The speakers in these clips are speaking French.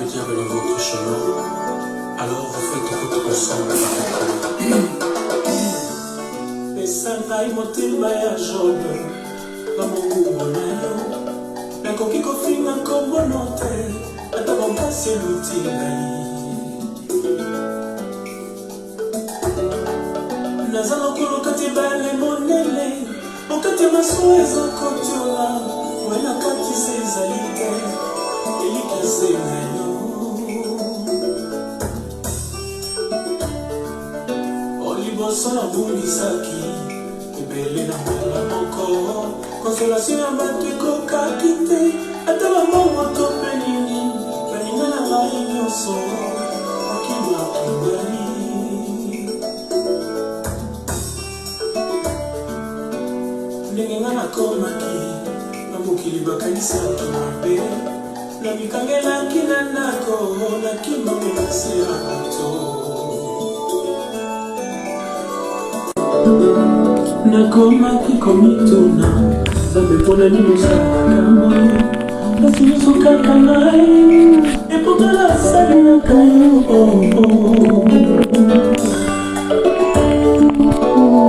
le diable dans votre chemin, alors vous faites route ensemble. Esangai motema ya Jobe, na mokubo na yo, nakoki kofinga kombono te, ata bompasi eluti ngai. Naza lokolo kati ebale monene, okati ya masuwa eza kotiola, wena kati se ezali te, elikase na yo. Oliboso na bumisaki, ebele na mwela moko, konsolation ya bato ekokaki te, ata bamongo to mpe nini, baninga na ngai nyonso, okima ngai. Ndenge nga nakomaki, na mokili bakanisaki mabe, na mikangelaki na ndako, nakima menase ya bato. Nakomaki komituna, Nzambe mpona nini osalaka moi, kasi nyonso kaka ngai, eputa nasalelaka yo.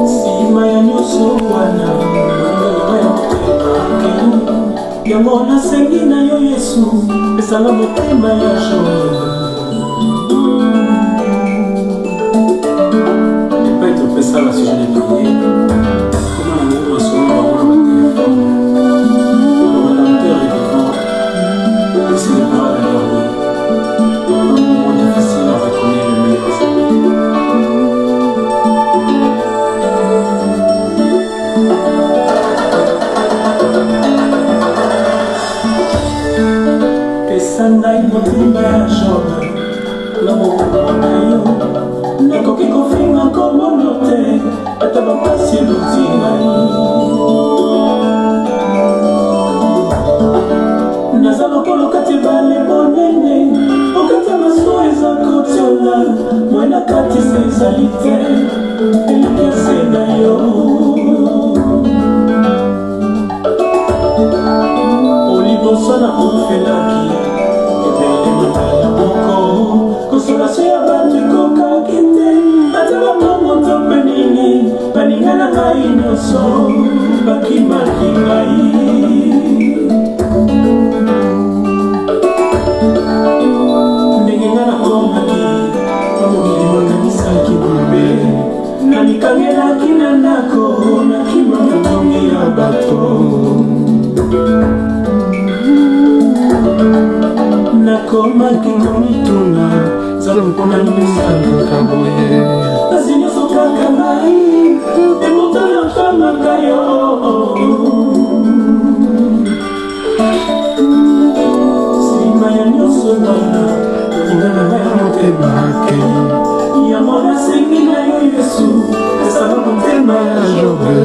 Nsima ya nyonso wana, yango nasengi na yo Yesu, esala motema ya Jobe. Pas être fait ça là si je l'ai prié. Comment l'amour m'a sauvé par mon téléphone. Le rédempteur est vivant. Laissez les paroles à garder. Dans un moment difficile, on reconnaît le meilleur. Esangai motema ya Jobe, na mokubo na yo, nakoki kofinga kombono te, ata bampasi eluti ngai. Naza lokolo kati ebale monene, okati ya masuwa eza kotiola, mwena kati se ezali te, elikase na yo. Oliboso na bufelaki, ebele matala moko, konsolation ya bato ekokaki te, ata bamongo to mpe nini, baninga na ngai nyonso, bakimaki ngai. Ndenge nga nakomaki, na mokili bakanisaki mabe, na mikangelaki na ndako, nakima matongi ya bato. Nakomaki komituna, Nzambe mpona nini osalaka boye, kasi nyonso kaka ngai, eputa nasalaka yo. Nsima ya nyonso wana, olinga na ngai motema akei, yango nasengi na yo Yesu, esala motema ya Jobe.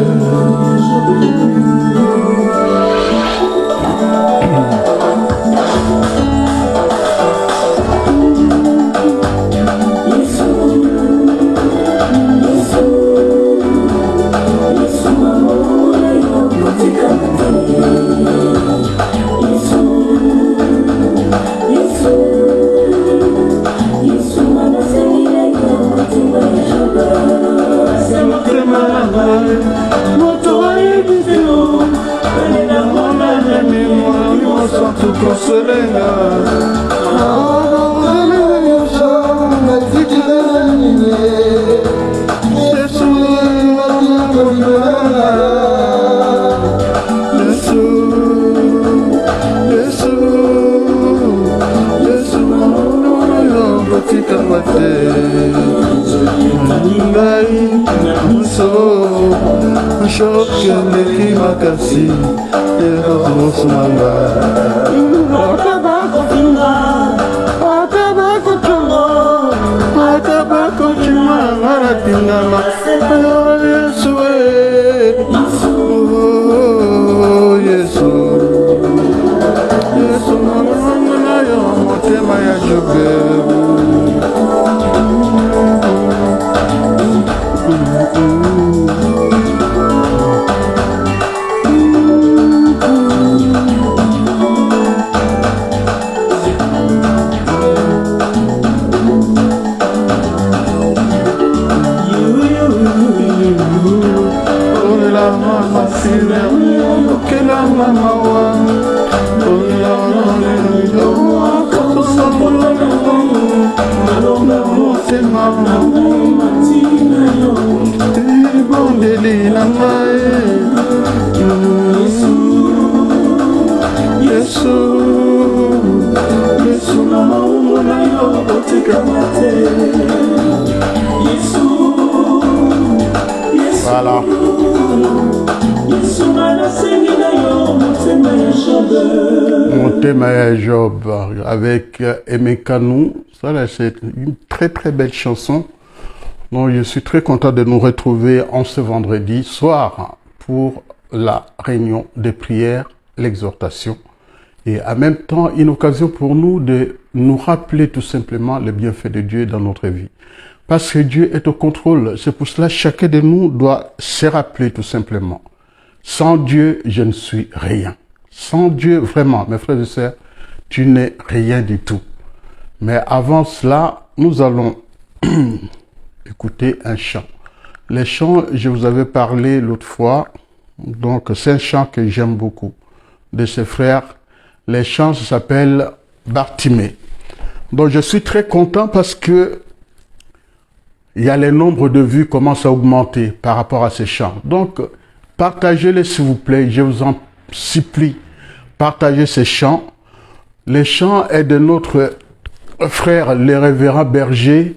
Makasi, eros manga. Atabako chunga, atabako chunga, maratinga ma. Yesu, oh Yesu, Yesu mama na yo motema ya Jobe. Kelanga mawa bondeli na ngai Yesu Yesu na maungo na yo otikama te Yesu Voilà. Mon thème est Job avec Aimé Kanou. Ça là, c'est une très très belle chanson. Donc je suis très content de nous retrouver en ce vendredi soir pour la réunion des prières, l'exhortation. Et en même temps, une occasion pour nous de nous rappeler tout simplement le bienfait de Dieu dans notre vie. Parce que Dieu est au contrôle. C'est pour cela que chacun de nous doit se rappeler tout simplement. Sans Dieu, je ne suis rien. Sans Dieu, vraiment, mes frères et sœurs, tu n'es rien du tout. Mais avant cela, nous allons écouter un chant. Les chants, je vous avais parlé l'autre fois. Donc, c'est un chant que j'aime beaucoup. De ses frères. Les chants s'appellent Bartimée. Donc, je suis très content parce que il y a les nombres de vues commencent à augmenter par rapport à ces chants. Donc, partagez-les s'il vous plaît, je vous en supplie. Partagez ces chants. Les chants est de notre frère, le révérend berger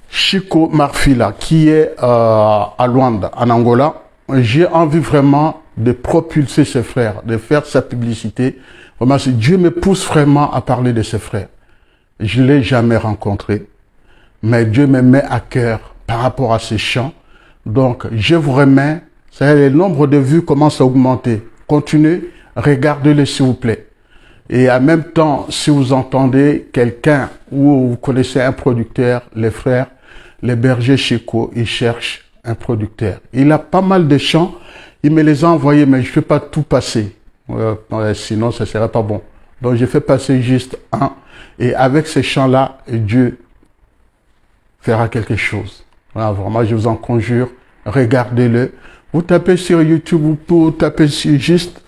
Chico Marfila, qui est à Luanda, en Angola. J'ai envie vraiment de propulser ses frères, de faire sa publicité. Vraiment, Dieu me pousse vraiment à parler de ses frères. Je ne l'ai jamais rencontré. Mais Dieu me met à cœur par rapport à ces chants. Donc, je vous remets. Le nombre de vues commence à augmenter. Continuez, regardez-les s'il vous plaît. Et en même temps, si vous entendez quelqu'un ou vous connaissez un producteur, les frères, les bergers Chico, ils cherchent un producteur. Il a pas mal de chants. Il me les a envoyés, mais je ne peux pas tout passer. Sinon, ça ne serait pas bon. Donc, je fais passer juste un. Et avec ces chants-là, Dieu fera quelque chose. Voilà, vraiment, je vous en conjure, regardez-le. Vous tapez sur YouTube, vous pouvez taper sur juste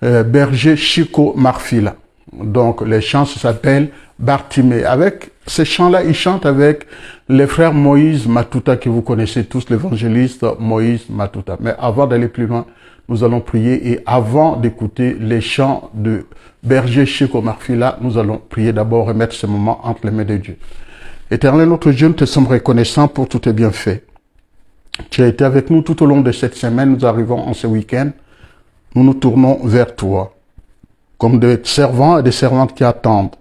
berger Chico Marfila. Donc, les chants s'appellent Bartimée. Avec ces chants-là, ils chantent avec les frères Moïse Matuta, que vous connaissez tous, l'évangéliste Moïse Matuta. Mais avant d'aller plus loin, nous allons prier. Et avant d'écouter les chants de berger Chico Marfila, nous allons prier d'abord, remettre ce moment entre les mains de Dieu. Éternel notre Dieu, nous te sommes reconnaissants pour tous tes bienfaits. Tu as été avec nous tout au long de cette semaine. Nous arrivons en ce week-end. Nous nous tournons vers toi. Comme des servants et des servantes qui attendent.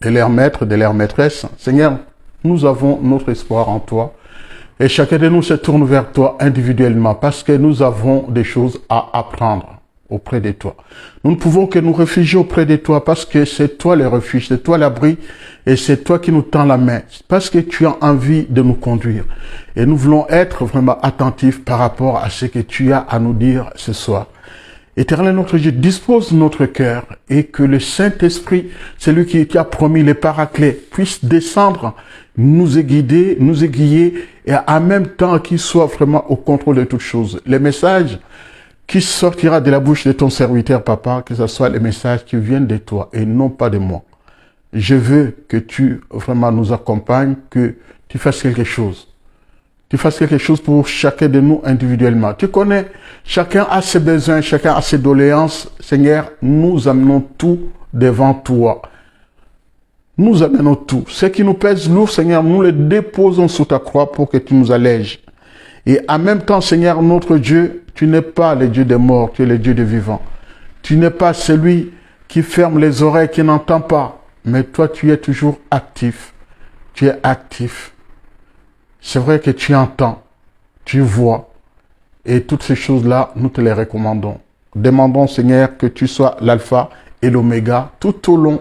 De leurs maîtres, de leurs maîtresses. Seigneur, nous avons notre espoir en toi. Et chacun de nous se tourne vers toi individuellement. Parce que nous avons des choses à apprendre auprès de toi. Nous ne pouvons que nous réfugier auprès de toi parce que c'est toi le refuge, c'est toi l'abri et c'est toi qui nous tends la main. Parce que tu as envie de nous conduire. Et nous voulons être vraiment attentifs par rapport à ce que tu as à nous dire ce soir. Éternel notre Dieu, dispose notre cœur et que le Saint-Esprit, celui qui a promis les paraclets, puisse descendre, nous guider, nous aiguiller et en même temps qu'il soit vraiment au contrôle de toutes choses. Les messages qui sortira de la bouche de ton serviteur, papa, que ce soit les messages qui viennent de toi et non pas de moi. Je veux que tu vraiment nous accompagnes, que tu fasses quelque chose. Tu fasses quelque chose pour chacun de nous individuellement. Tu connais, chacun a ses besoins, chacun a ses doléances. Seigneur, nous amenons tout devant toi. Nous amenons tout. Ce qui nous pèse lourd, Seigneur, nous le déposons sous ta croix pour que tu nous allèges. Et en même temps, Seigneur, notre Dieu, tu n'es pas le Dieu des morts, tu es le Dieu des vivants. Tu n'es pas celui qui ferme les oreilles, qui n'entend pas. Mais toi, tu es toujours actif. Tu es actif. C'est vrai que tu entends, tu vois. Et toutes ces choses-là, nous te les recommandons. Demandons, Seigneur, que tu sois l'alpha et l'oméga tout au long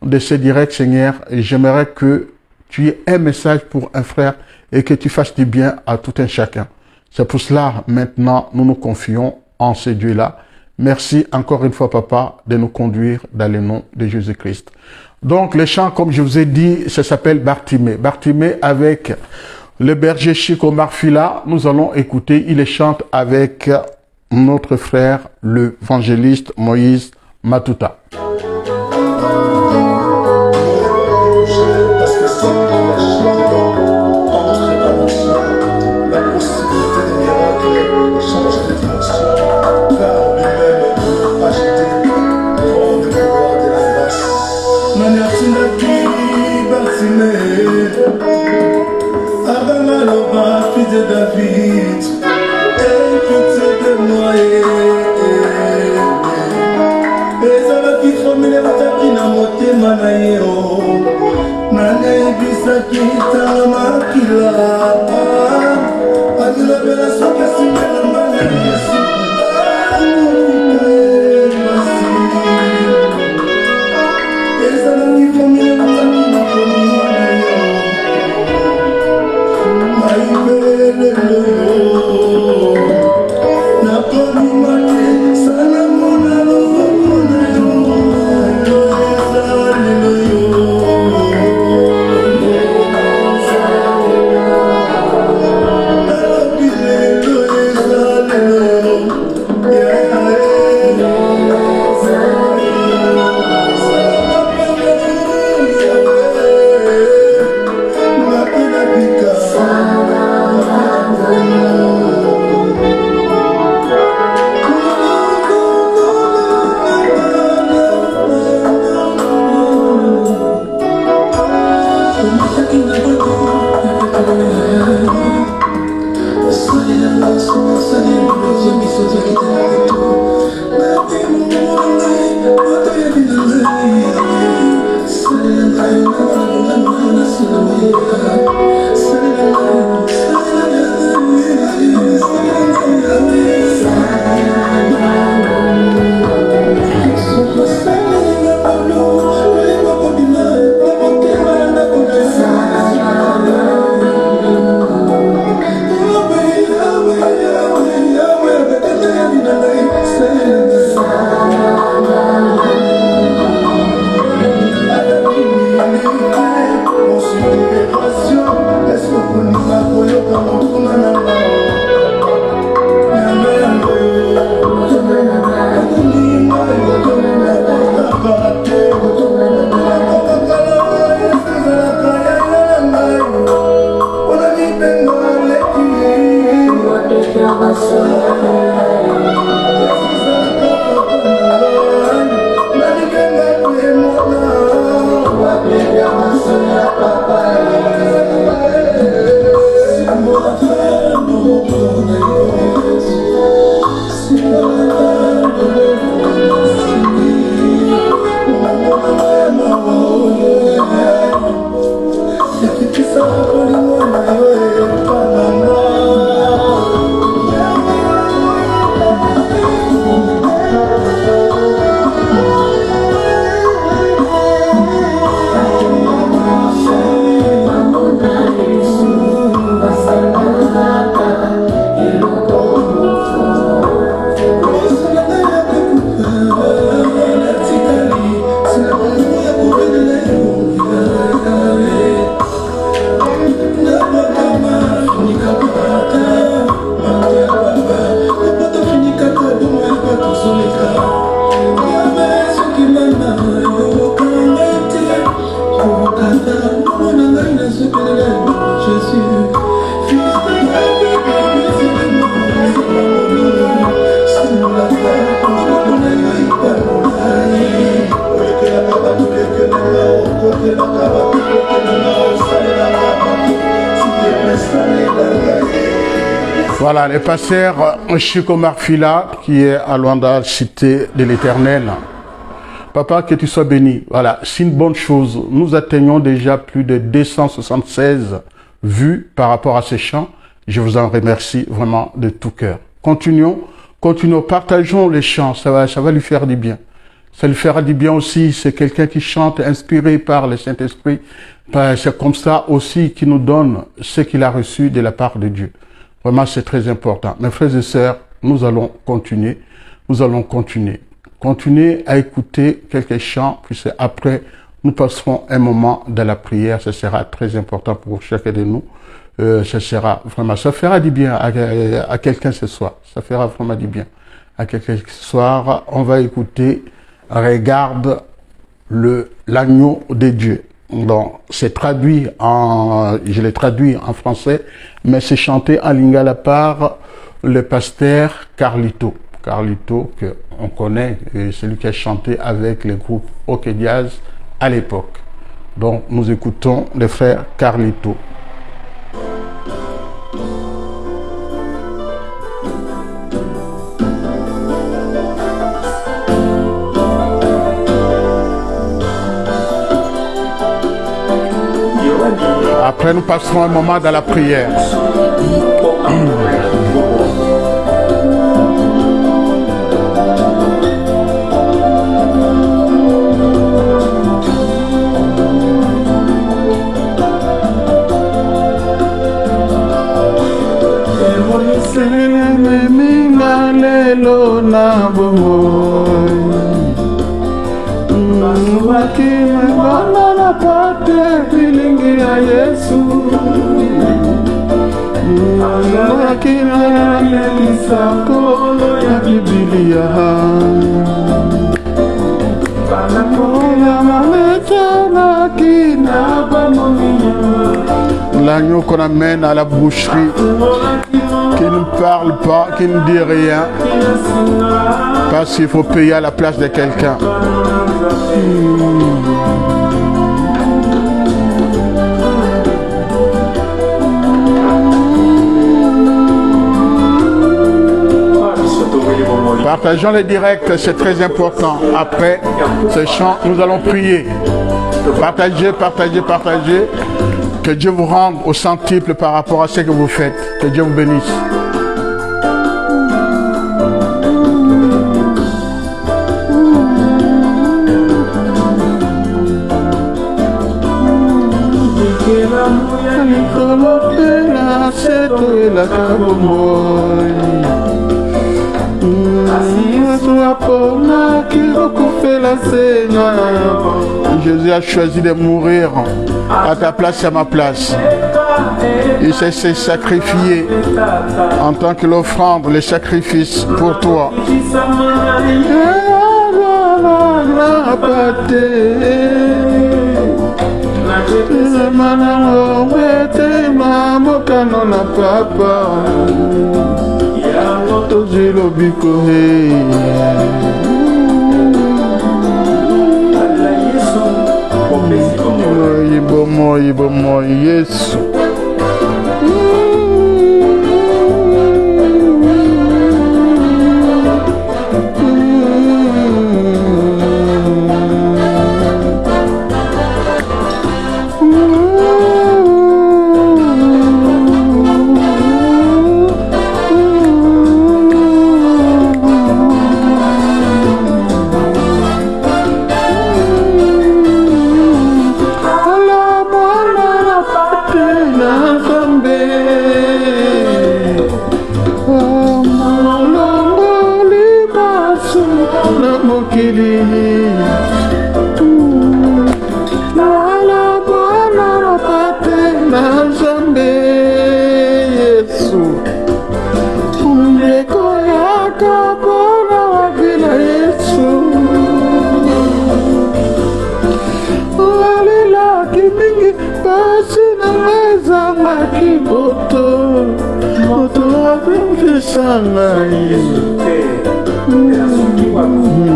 de ces directs, Seigneur. Et j'aimerais que tu aies un message pour un frère et que tu fasses du bien à tout un chacun. C'est pour cela, maintenant, nous nous confions en ce Dieu-là. Merci encore une fois, Papa, de nous conduire dans le nom de Jésus-Christ. Donc, les chants, comme je vous ai dit, ça s'appelle Bartimée. Bartimée avec le berger Chico Marfila. Nous allons écouter, il les chante avec notre frère, l'évangéliste Moïse Matuta. Parce que c'est entre la possibilité de miracle change de dimension. Car lui-même a jeté trop de pouvoir de la grâce. Maniatindaki Bartimée, Abamaloba, fils de David, aie pitié de moi. Ezalaki formule bataki na motema na ye o nani ayebisaki tanga makila adilobela soki asimelanga na yesu ezalaki formule bataki na komiwa na yo maibelelo yo nakomima te salamona loboko na yo Voilà, les pasteurs Chico Marfila, qui est à Luanda, cité de l'Éternel. Papa, que tu sois béni. Voilà, c'est une bonne chose. Nous atteignons déjà plus de 276 vues par rapport à ces chants. Je vous en remercie vraiment de tout cœur. Continuons, partageons les chants, ça va lui faire du bien. Ça lui fera du bien aussi, c'est quelqu'un qui chante inspiré par le Saint-Esprit. C'est comme ça aussi qu'il nous donne ce qu'il a reçu de la part de Dieu. Vraiment, c'est très important. Mes frères et sœurs, nous allons continuer. Continuez à écouter quelques chants, puis après, nous passerons un moment de la prière. Ce sera très important pour chacun de nous. Ça fera du bien à quelqu'un ce soir. Ça fera vraiment du bien. à quelque soir, on va écouter « Regarde l'agneau de Dieu ». Donc, c'est traduit je l'ai traduit en français, mais c'est chanté en lingala par le pasteur Carlito. Carlito, qu'on connaît, c'est lui qui a chanté avec le groupe OK Jazz à l'époque. Donc, nous écoutons le frère Carlito. Après, nous passerons un moment dans la prière. L'agneau qu'on amène à la boucherie, qui ne parle pas, qui ne dit rien, parce qu'il faut payer à la place de quelqu'un. Partageons les directs, c'est très important. Après ce chant, nous allons prier. Partagez, partagez, partagez. Que Dieu vous rende au centuple par rapport à ce que vous faites. Que Dieu vous bénisse. Jésus a choisi de mourir à ta place et à ma place. Il s'est sacrifié en tant que l'offrande, le sacrifice pour toi. Ibomo, Yesu.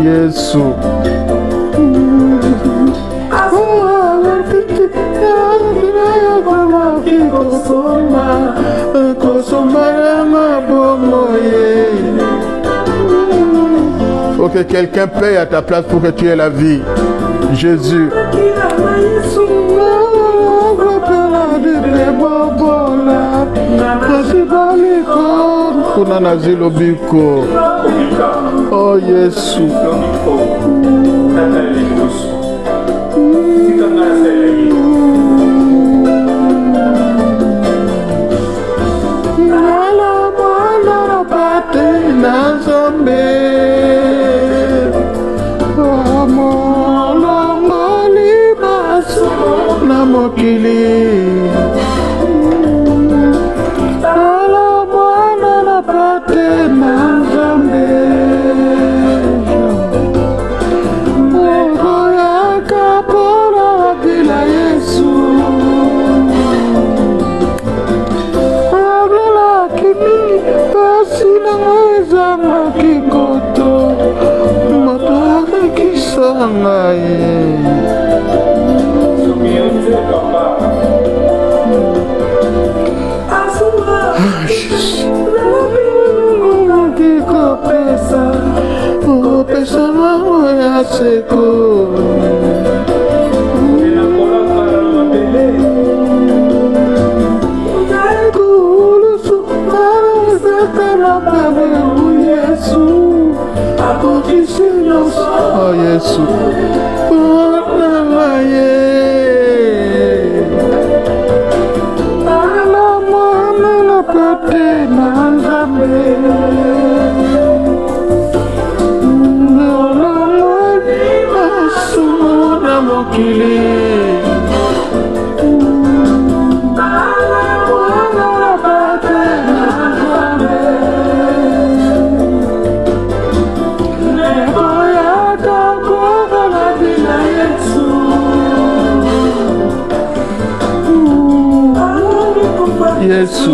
Yesu. Faut que quelqu'un paye à ta place pour que tu aies la vie. Jésus. Oh Yesu. Ala mwana na pate na Nzambe. Oh Yesu, Yesu.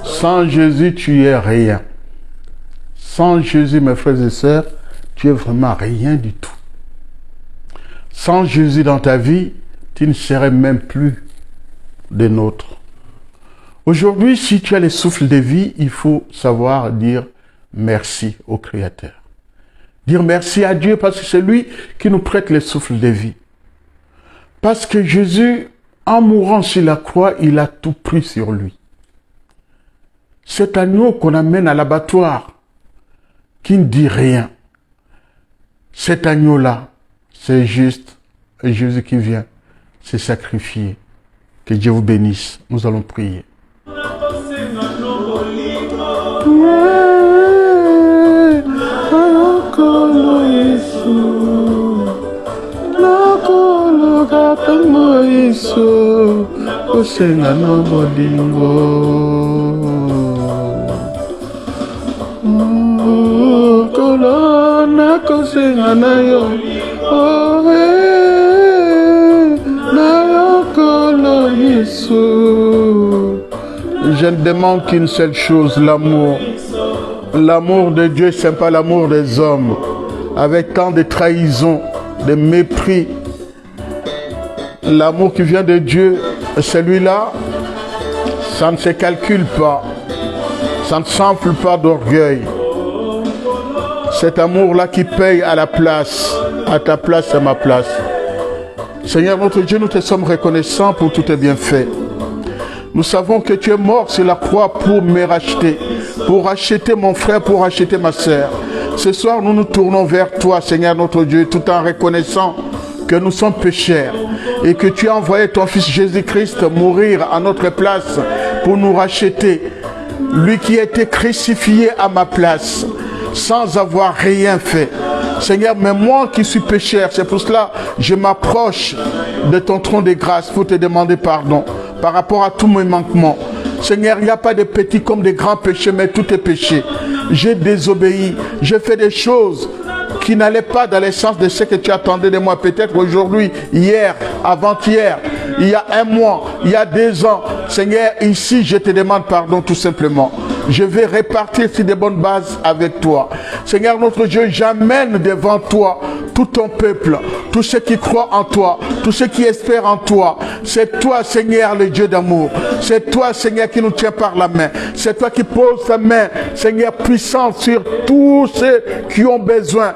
Sans Jésus, tu es rien. Sans Jésus, mes frères et sœurs, tu es vraiment rien du tout. Sans Jésus dans ta vie, tu ne serais même plus des nôtres. Aujourd'hui, si tu as le souffle de vie, il faut savoir dire merci au Créateur. Dire merci à Dieu parce que c'est lui qui nous prête le souffle de vie. Parce que Jésus, en mourant sur la croix, il a tout pris sur lui. Cet agneau qu'on amène à l'abattoir, qui ne dit rien, cet agneau-là, c'est juste Jésus qui vient se sacrifier. Que Dieu vous bénisse. Nous allons prier. Je ne demande qu'une seule chose, l'amour. L'amour de Dieu, ce n'est pas l'amour des hommes. Avec tant de trahison, de mépris. L'amour qui vient de Dieu, celui-là, ça ne se calcule pas. Ça ne s'enfle pas d'orgueil. Cet amour-là qui paye à la place, à ta place, à ma place. Seigneur notre Dieu, nous te sommes reconnaissants pour tous tes bienfaits. Nous savons que tu es mort sur la croix pour me racheter, pour racheter mon frère, pour racheter ma sœur. Ce soir, nous nous tournons vers toi, Seigneur notre Dieu, tout en reconnaissant que nous sommes pécheurs et que tu as envoyé ton Fils Jésus-Christ mourir à notre place pour nous racheter. Lui qui a été crucifié à ma place, sans avoir rien fait. Seigneur, mais moi qui suis pécheur, c'est pour cela que je m'approche de ton trône de grâce pour te demander pardon par rapport à tous mes manquements. Seigneur, il n'y a pas de petits comme de grands péchés, mais tout est péché. J'ai désobéi, j'ai fait des choses qui n'allaient pas dans le sens de ce que tu attendais de moi. Peut-être aujourd'hui, hier, avant-hier, il y a un mois, il y a 2 ans. Seigneur, ici, je te demande pardon tout simplement. Je vais repartir sur de bonnes bases avec toi. Seigneur notre Dieu, j'amène devant toi tout ton peuple, tous ceux qui croient en toi, tous ceux qui espèrent en toi. C'est toi, Seigneur, le Dieu d'amour. C'est toi, Seigneur, qui nous tient par la main. C'est toi qui poses ta main, Seigneur, puissante sur tous ceux qui ont besoin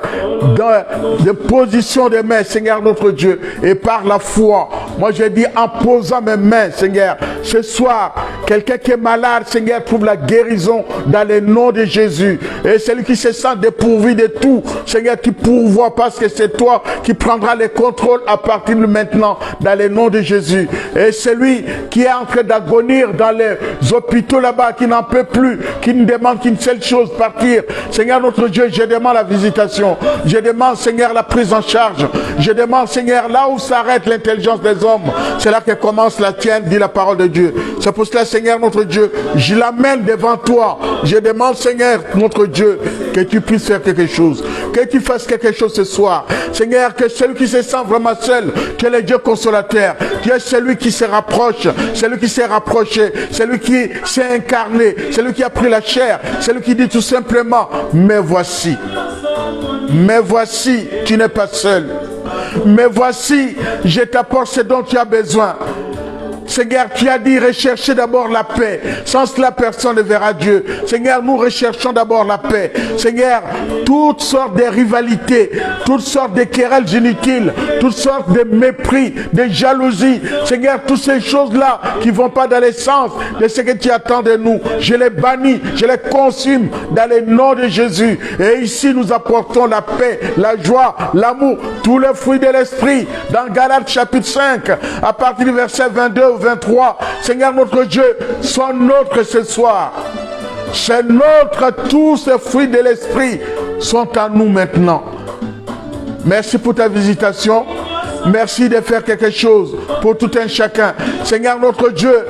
de position de main, Seigneur notre Dieu. Et par la foi, moi je dis en posant mes mains, Seigneur, ce soir, quelqu'un qui est malade, Seigneur, trouve la guérison dans le nom de Jésus. Et celui qui se sent dépourvu de tout, Seigneur, tu pourvois parce que que c'est toi qui prendras les contrôles à partir de maintenant, dans le nom de Jésus. Et celui qui est en train d'agonir dans les hôpitaux là-bas, qui n'en peut plus, qui ne demande qu'une seule chose, partir. Seigneur notre Dieu, je demande la visitation. Je demande, Seigneur, la prise en charge. Je demande, Seigneur, là où s'arrête l'intelligence des hommes, c'est là que commence la tienne, dit la parole de Dieu. C'est pour cela, Seigneur notre Dieu, je l'amène devant toi. Je demande, Seigneur notre Dieu, que tu puisses faire quelque chose. Que tu fasses quelque chose ce soir. Seigneur, que celui qui se sent vraiment seul, tu es le Dieu consolateur. Tu es celui qui se rapproche, celui qui s'est rapproché, celui qui s'est incarné, celui qui a pris la chair, celui qui dit tout simplement, mais voici, tu n'es pas seul. Mais voici, je t'apporte ce dont tu as besoin. Seigneur, tu as dit recherchez d'abord la paix. Sans cela, personne ne verra Dieu. Seigneur, nous recherchons d'abord la paix. Seigneur, toutes sortes de rivalités, toutes sortes de querelles inutiles, toutes sortes de mépris, de jalousie. Seigneur, toutes ces choses-là qui ne vont pas dans le sens de ce que tu attends de nous, je les bannis, je les consume dans le nom de Jésus. Et ici, nous apportons la paix, la joie, l'amour, tous les fruits de l'esprit. Dans Galates chapitre 5, à partir du verset 22 au 23, Seigneur notre Dieu, sois notre ce soir. C'est notre, tous ces fruits de l'esprit sont à nous maintenant. Merci pour ta visitation. Merci de faire quelque chose pour tout un chacun. Seigneur notre Dieu,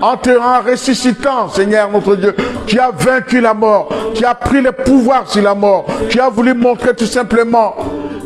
en te ressuscitant, Seigneur notre Dieu, tu as vaincu la mort. Tu as pris le pouvoir sur la mort. Tu as voulu montrer tout simplement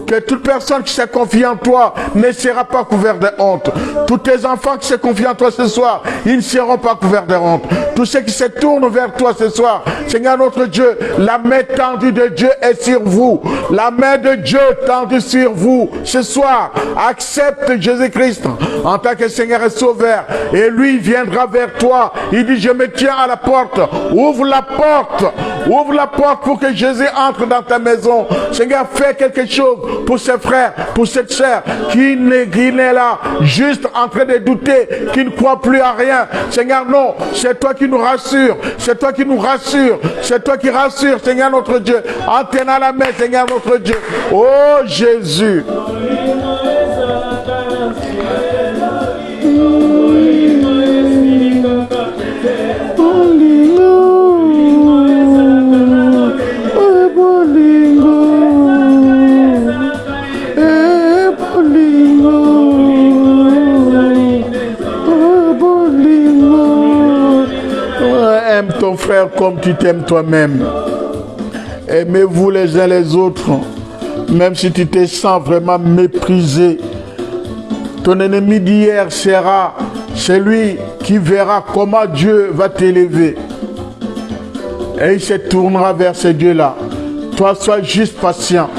que toute personne qui s'est confiée en toi ne sera pas couverte de honte. Tous tes enfants qui se confient en toi ce soir, ils ne seront pas couverts de honte. Tous ceux qui se tournent vers toi ce soir, Seigneur notre Dieu, la main tendue de Dieu est sur vous. La main de Dieu tendue sur vous ce soir. Accepte Jésus-Christ en tant que Seigneur et Sauveur. Et lui viendra vers toi. Il dit, je me tiens à la porte. Ouvre la porte. Ouvre la porte pour que Jésus entre dans ta maison. Seigneur, fais quelque chose pour ses frères, pour cette sœur qui n'est là, juste en train de douter, qui ne croit plus à rien. Seigneur, non, c'est toi qui nous rassure, c'est toi qui nous rassure, c'est toi qui rassure, Seigneur notre Dieu, en tenant la main, Seigneur notre Dieu. Oh Jésus. Aime ton frère comme tu t'aimes toi-même. Aimez-vous les uns les autres, même si tu te sens vraiment méprisé. Ton ennemi d'hier sera celui qui verra comment Dieu va t'élever. Et il se tournera vers ce Dieu-là. Toi, sois juste patient.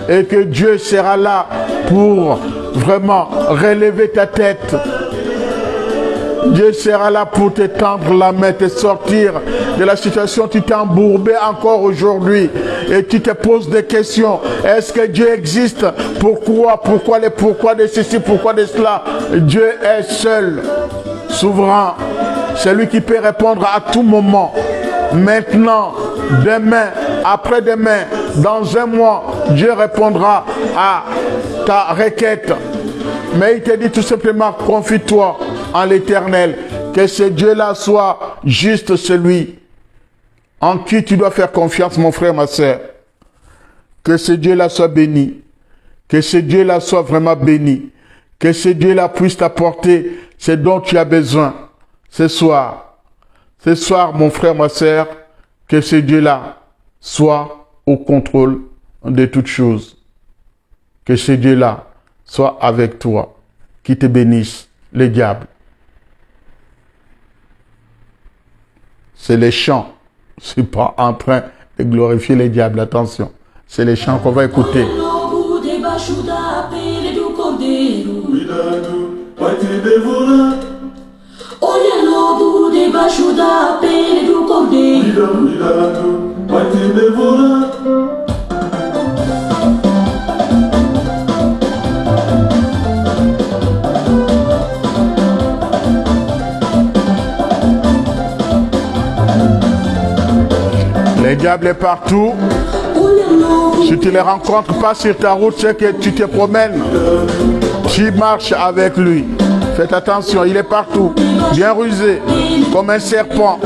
Et que Dieu sera là pour vraiment relever ta tête. Dieu sera là pour te tendre la main, te sortir de la situation où tu t'es embourbé encore aujourd'hui. Et tu te poses des questions. Est-ce que Dieu existe? Pourquoi? Pourquoi les pourquoi de ceci? Pourquoi de cela? Dieu est seul, souverain. C'est lui qui peut répondre à tout moment. Maintenant, demain, après-demain, dans un mois, Dieu répondra à ta requête. Mais il te dit tout simplement, confie-toi en l'Éternel, que ce Dieu-là soit juste celui en qui tu dois faire confiance, mon frère, ma soeur. Que ce Dieu-là soit béni, que ce Dieu-là soit vraiment béni, que ce Dieu-là puisse t'apporter ce dont tu as besoin ce soir. Ce soir, mon frère, ma soeur, que ce Dieu-là soit au contrôle de toutes choses. Que ce Dieu-là soit avec toi, qui te bénisse, le diable. C'est les chants. C'est pas en train de glorifier les diables, attention. C'est les chants qu'on va écouter. Le diable est partout. Si tu les rencontres pas sur ta route, c'est que tu te promènes. Tu marches avec lui. Faites attention, il est partout. Bien rusé, comme un serpent.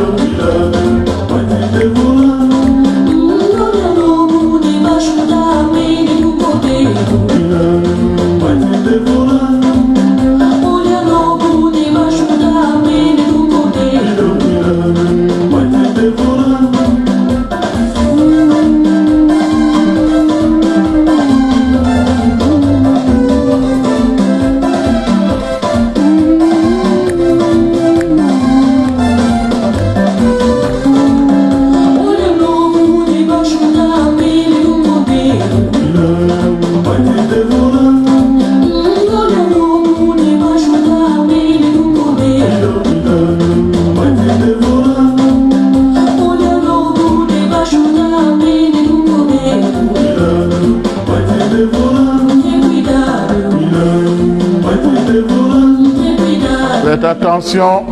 Faites attention.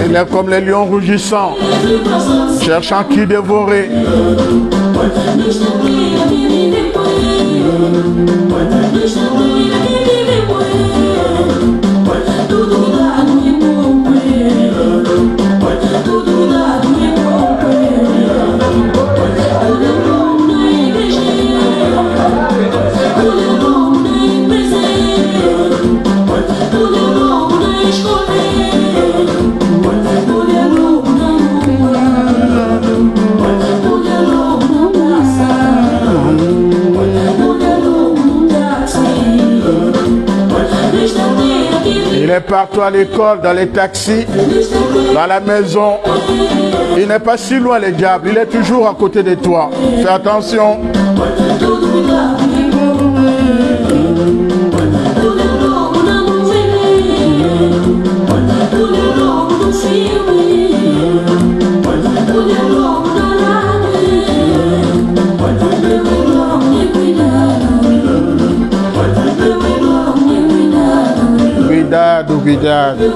Il est comme les lions rugissants, cherchant qui dévorer. Il est partout à l'école, dans les taxis, dans la maison. Il n'est pas si loin, le diable. Il est toujours à côté de toi. Fais attention. Cuidado, cuidado.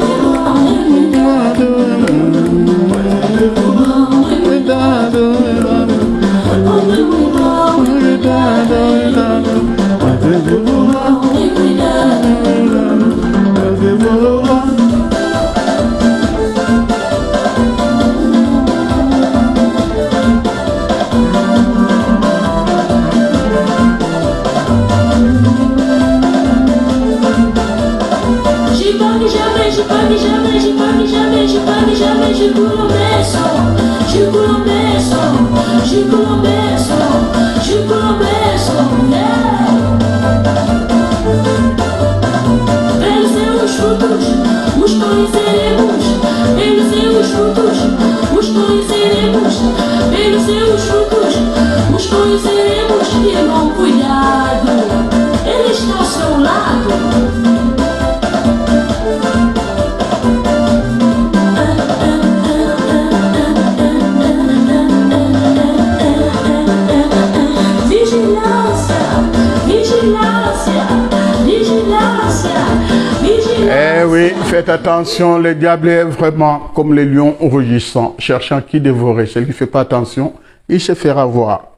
Eh oui, faites attention, le diable est vraiment comme les lions rugissants, cherchant qui dévorer. Celui qui ne fait pas attention, il se fera voir.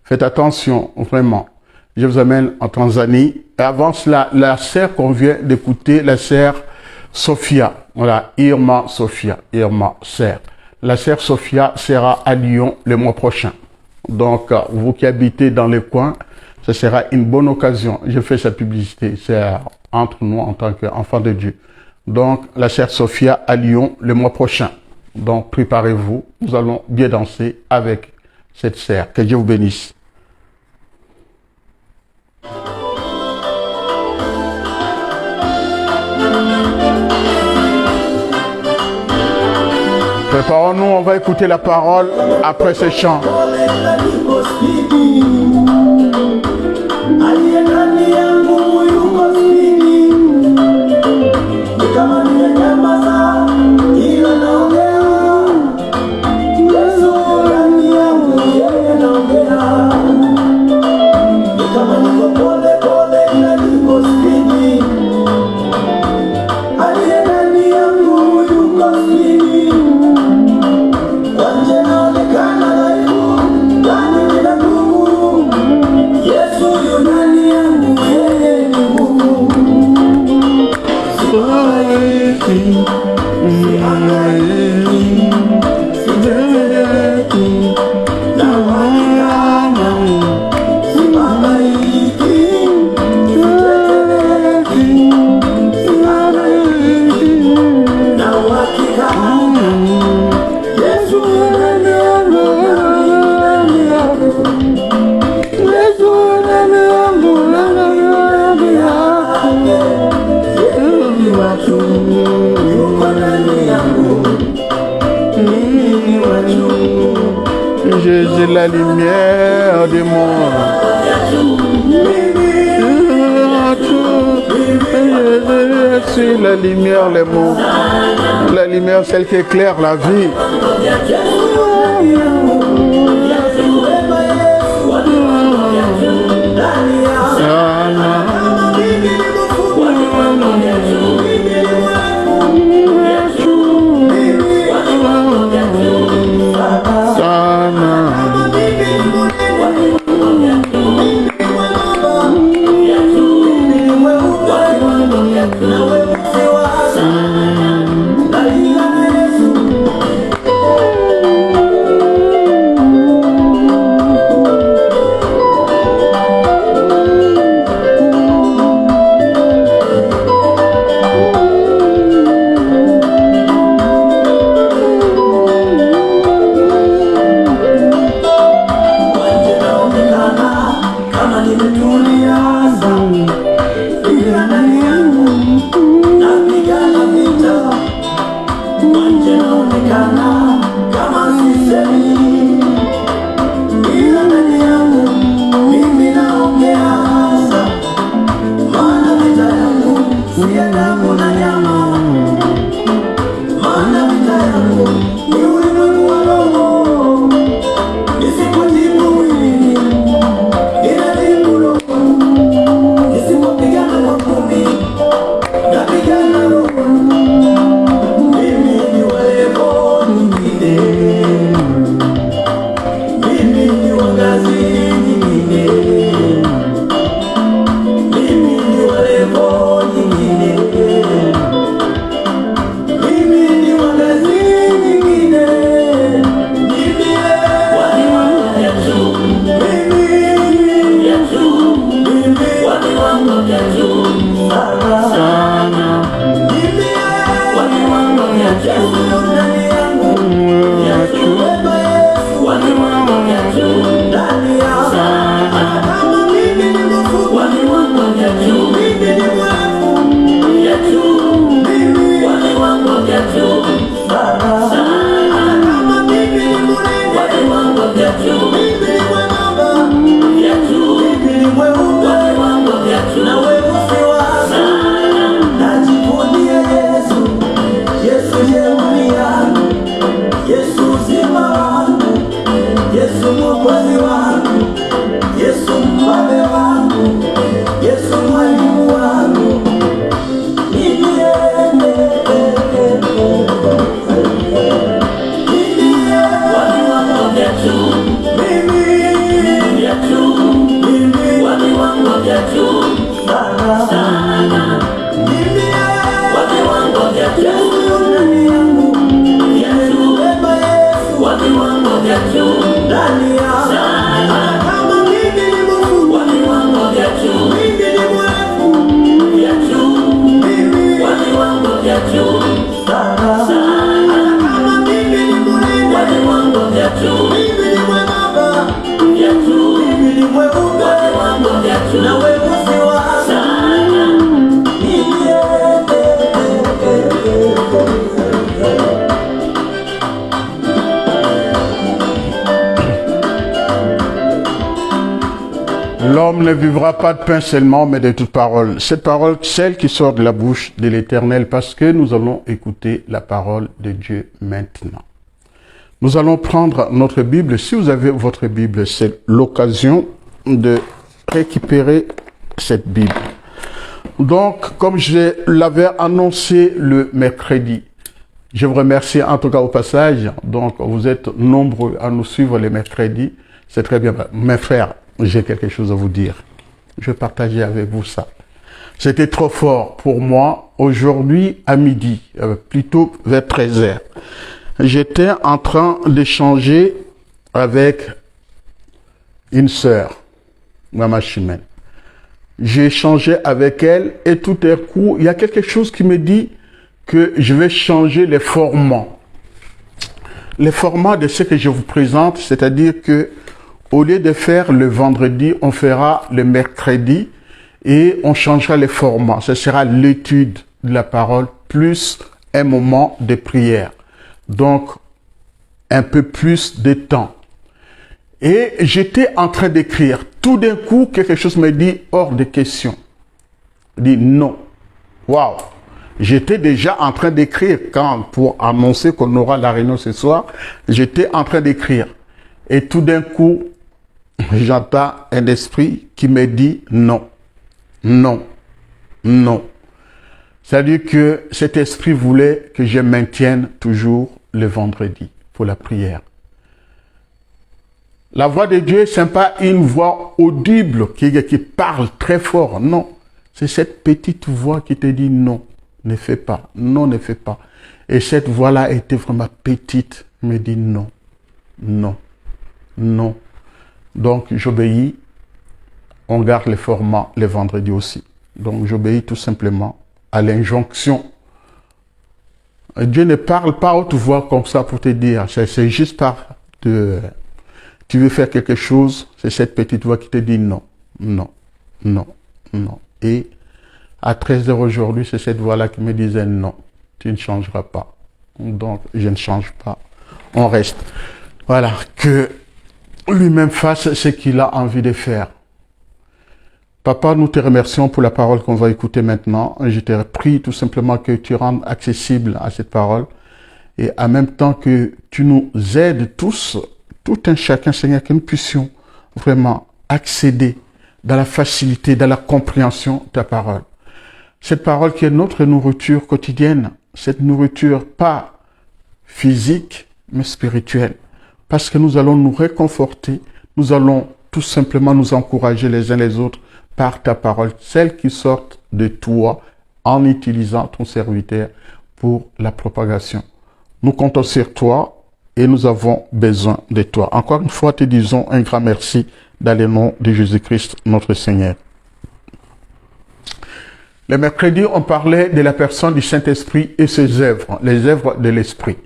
Faites attention, vraiment. Je vous amène en Tanzanie. Et avant cela, la sœur qu'on vient d'écouter, la sœur Sophia. Voilà, Irma Sophia, Irma sœur. La sœur Sophia sera à Lyon le mois prochain. Donc, vous qui habitez dans les coins, ce sera une bonne occasion. Je fais sa publicité. C'est entre nous en tant qu'enfants de Dieu. Donc, la sœur Sophia à Lyon le mois prochain. Donc, préparez-vous. Nous allons bien danser avec cette sœur. Que Dieu vous bénisse. Préparons-nous, on va écouter la parole après ce chant. Wanje naonekana dhaifu, Jésus, la lumière du monde. Je suis la lumière, les mots. La lumière, celle qui éclaire la vie. L'homme ne vivra pas de pain seulement, mais de toute parole. Cette parole, celle qui sort de la bouche de l'Éternel, parce que nous allons écouter la parole de Dieu maintenant. Nous allons prendre notre Bible. Si vous avez votre Bible, c'est l'occasion de récupérer cette Bible. Donc, comme je l'avais annoncé le mercredi, je vous remercie en tout cas au passage. Donc, vous êtes nombreux à nous suivre les mercredis. C'est très bien. Mes frères, j'ai quelque chose à vous dire. Je vais partager avec vous ça. C'était trop fort pour moi aujourd'hui à midi, plutôt vers 13h, j'étais en train d'échanger avec une sœur, Maman Chimène. J'ai échangé avec elle et tout à coup, il y a quelque chose qui me dit que je vais changer les formats. Les formats de ce que je vous présente, c'est-à-dire que au lieu de faire le vendredi, on fera le mercredi et on changera les formats. Ce sera l'étude de la parole plus un moment de prière. Donc, un peu plus de temps. Et j'étais en train d'écrire. Tout d'un coup, quelque chose me dit hors de question. Dit non. Waouh! J'étais déjà en train d'écrire pour annoncer qu'on aura la réunion ce soir. J'étais en train d'écrire. Et tout d'un coup, j'entends un esprit qui me dit non. Non. Non. C'est-à-dire que cet esprit voulait que je maintienne toujours le vendredi pour la prière. La voix de Dieu, ce n'est pas une voix audible qui parle très fort. Non. C'est cette petite voix qui te dit non. Ne fais pas, non, ne fais pas. Et cette voix-là était vraiment petite, me dit non, non, non. Donc j'obéis, on garde les formats les vendredis aussi. Donc j'obéis tout simplement à l'injonction. Dieu ne parle pas à haute voix comme ça pour te dire, c'est juste par tu veux faire quelque chose, c'est cette petite voix qui te dit non, non, non, non. Et à 13h aujourd'hui, c'est cette voix-là qui me disait non, tu ne changeras pas. Donc, je ne change pas. On reste. Voilà, que lui-même fasse ce qu'il a envie de faire. Papa, nous te remercions pour la parole qu'on va écouter maintenant. Je te prie tout simplement que tu rendes accessible à cette parole et en même temps que tu nous aides tous, tout un chacun, Seigneur, que nous puissions vraiment accéder dans la facilité, dans la compréhension de ta parole. Cette parole qui est notre nourriture quotidienne, cette nourriture pas physique, mais spirituelle. Parce que nous allons nous réconforter, nous allons tout simplement nous encourager les uns les autres par ta parole, celle qui sort de toi en utilisant ton serviteur pour la propagation. Nous comptons sur toi et nous avons besoin de toi. Encore une fois, te disons un grand merci dans le nom de Jésus-Christ, notre Seigneur. Le mercredi, on parlait de la personne du Saint-Esprit et ses œuvres, les œuvres de l'Esprit.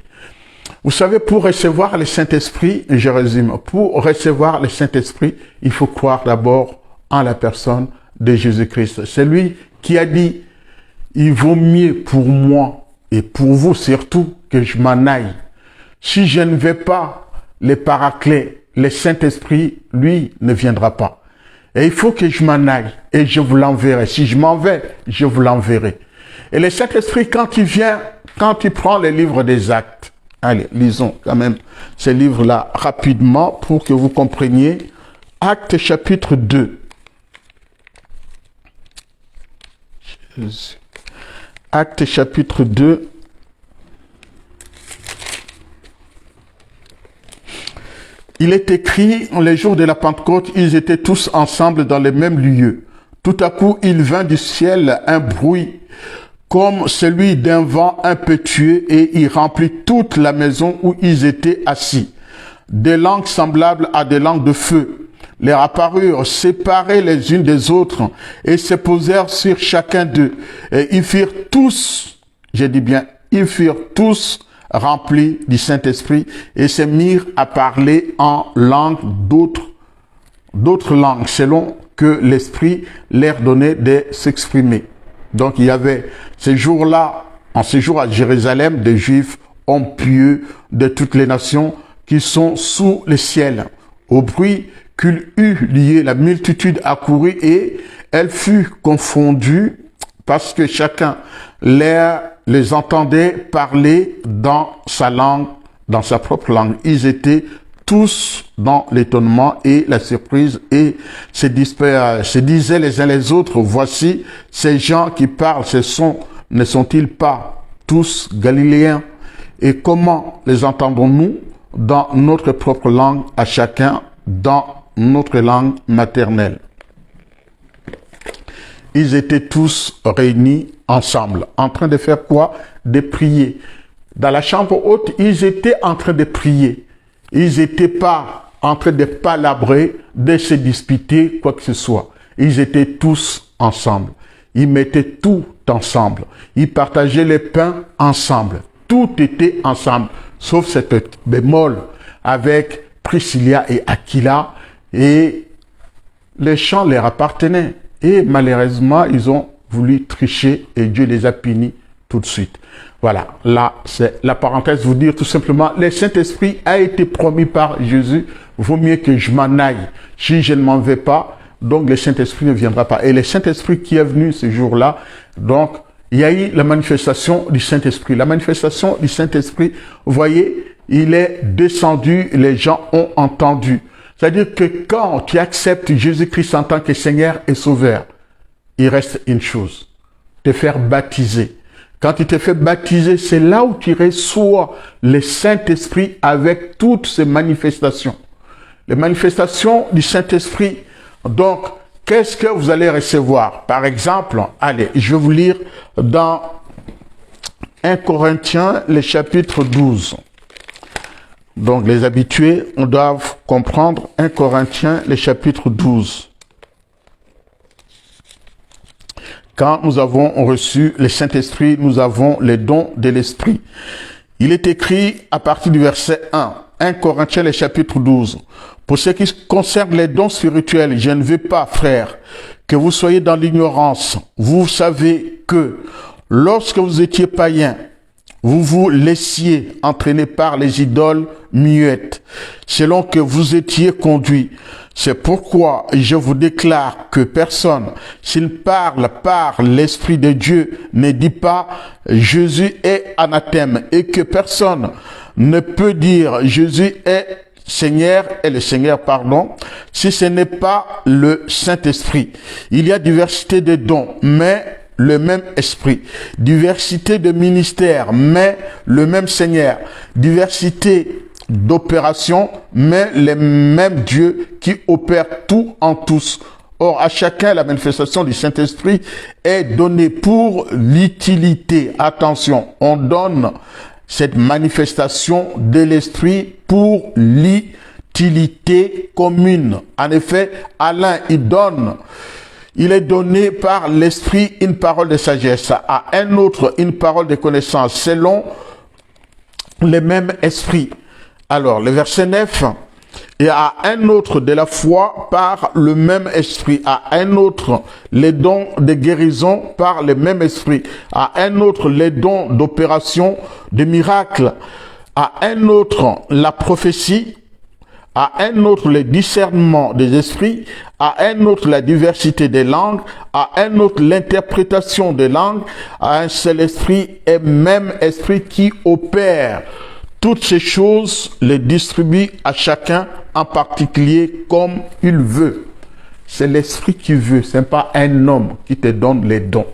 Vous savez, pour recevoir le Saint-Esprit, je résume, pour recevoir le Saint-Esprit, il faut croire d'abord en la personne de Jésus-Christ. C'est lui qui a dit, il vaut mieux pour moi et pour vous surtout que je m'en aille. Si je ne vais pas, le Paraclet, le Saint-Esprit, lui, ne viendra pas. Et il faut que je m'en aille et je vous l'enverrai. Si je m'en vais, je vous l'enverrai. Et le Saint-Esprit, quand il vient, quand il prend les livres des actes, allez, lisons quand même ces livres-là rapidement pour que vous compreniez. Actes chapitre 2. Jésus. Actes chapitre 2. Il est écrit, les jours de la Pentecôte, ils étaient tous ensemble dans le même lieu. Tout à coup, il vint du ciel un bruit comme celui d'un vent impétueux et il remplit toute la maison où ils étaient assis. Des langues semblables à des langues de feu leur apparurent séparées les unes des autres et se posèrent sur chacun d'eux. Et ils firent tous, je dis bien, ils furent tous remplis du Saint-Esprit et se mirent à parler en langue d'autres langues, selon que l'Esprit leur donnait de s'exprimer. Donc il y avait ces jours-là, en ces jours à Jérusalem, des Juifs, hommes pieux de toutes les nations qui sont sous le ciel. Au bruit qu'il eut lié, la multitude accourut et elle fut confondue parce que chacun les entendait parler dans sa langue, dans sa propre langue. Ils étaient tous dans l'étonnement et la surprise et se disaient les uns les autres, voici ces gens qui parlent, ne sont-ils pas tous galiléens? Et comment les entendons-nous dans notre propre langue, à chacun dans notre langue maternelle? ils étaient tous réunis ensemble. En train de faire quoi? De prier. Dans la chambre haute, ils étaient en train de prier. Ils n'étaient pas en train de palabrer, de se disputer, quoi que ce soit. Ils étaient tous ensemble. Ils mettaient tout ensemble. Ils partageaient les pains ensemble. Tout était ensemble, sauf cette bémol avec Priscilla et Aquila. Et les chants leur appartenaient. Et malheureusement, ils ont voulu tricher et Dieu les a punis tout de suite. Voilà, là, c'est la parenthèse, vous dire tout simplement, le Saint-Esprit a été promis par Jésus. Vaut mieux que je m'en aille. Si je ne m'en vais pas, donc le Saint-Esprit ne viendra pas. Et le Saint-Esprit qui est venu ce jour-là, donc, il y a eu la manifestation du Saint-Esprit. La manifestation du Saint-Esprit, vous voyez, il est descendu, les gens ont entendu. C'est-à-dire que quand tu acceptes Jésus-Christ en tant que Seigneur et Sauveur, il reste une chose, te faire baptiser. Quand tu te fais baptiser, c'est là où tu reçois le Saint-Esprit avec toutes ces manifestations. Les manifestations du Saint-Esprit, donc, qu'est-ce que vous allez recevoir? Par exemple, allez, je vais vous lire dans 1 Corinthiens, le chapitre 12. Donc, les habitués, on doit comprendre 1 Corinthiens, le chapitre 12. Quand nous avons reçu le Saint-Esprit, nous avons les dons de l'Esprit. Il est écrit à partir du verset 1, 1 Corinthiens, le chapitre 12. Pour ce qui concerne les dons spirituels, je ne veux pas, frères, que vous soyez dans l'ignorance. Vous savez que lorsque vous étiez païens, vous vous laissiez entraîner par les idoles muettes, selon que vous étiez conduits. C'est pourquoi je vous déclare que personne, s'il parle par l'Esprit de Dieu, ne dit pas Jésus est anathème, et que personne ne peut dire Jésus est Seigneur, et le Seigneur, pardon, si ce n'est pas le Saint-Esprit. Il y a diversité de dons, mais le même Esprit. Diversité de ministères, mais le même Seigneur. Diversité d'opérations, mais le même Dieu qui opère tout en tous. Or, à chacun, la manifestation du Saint-Esprit est donnée pour l'utilité. Attention, on donne cette manifestation de l'Esprit pour l'utilité commune. En effet, à l'un, il est donné par l'Esprit une parole de sagesse, à un autre une parole de connaissance, selon le même Esprit. Alors, le verset 9, et à un autre de la foi par le même Esprit, à un autre les dons de guérison par le même Esprit, à un autre les dons d'opération, de miracles, à un autre la prophétie, à un autre le discernement des esprits, à un autre la diversité des langues, à un autre l'interprétation des langues, à un seul esprit et même esprit qui opère toutes ces choses, les distribue à chacun en particulier comme il veut. C'est l'esprit qui veut, ce n'est pas un homme qui te donne les dons.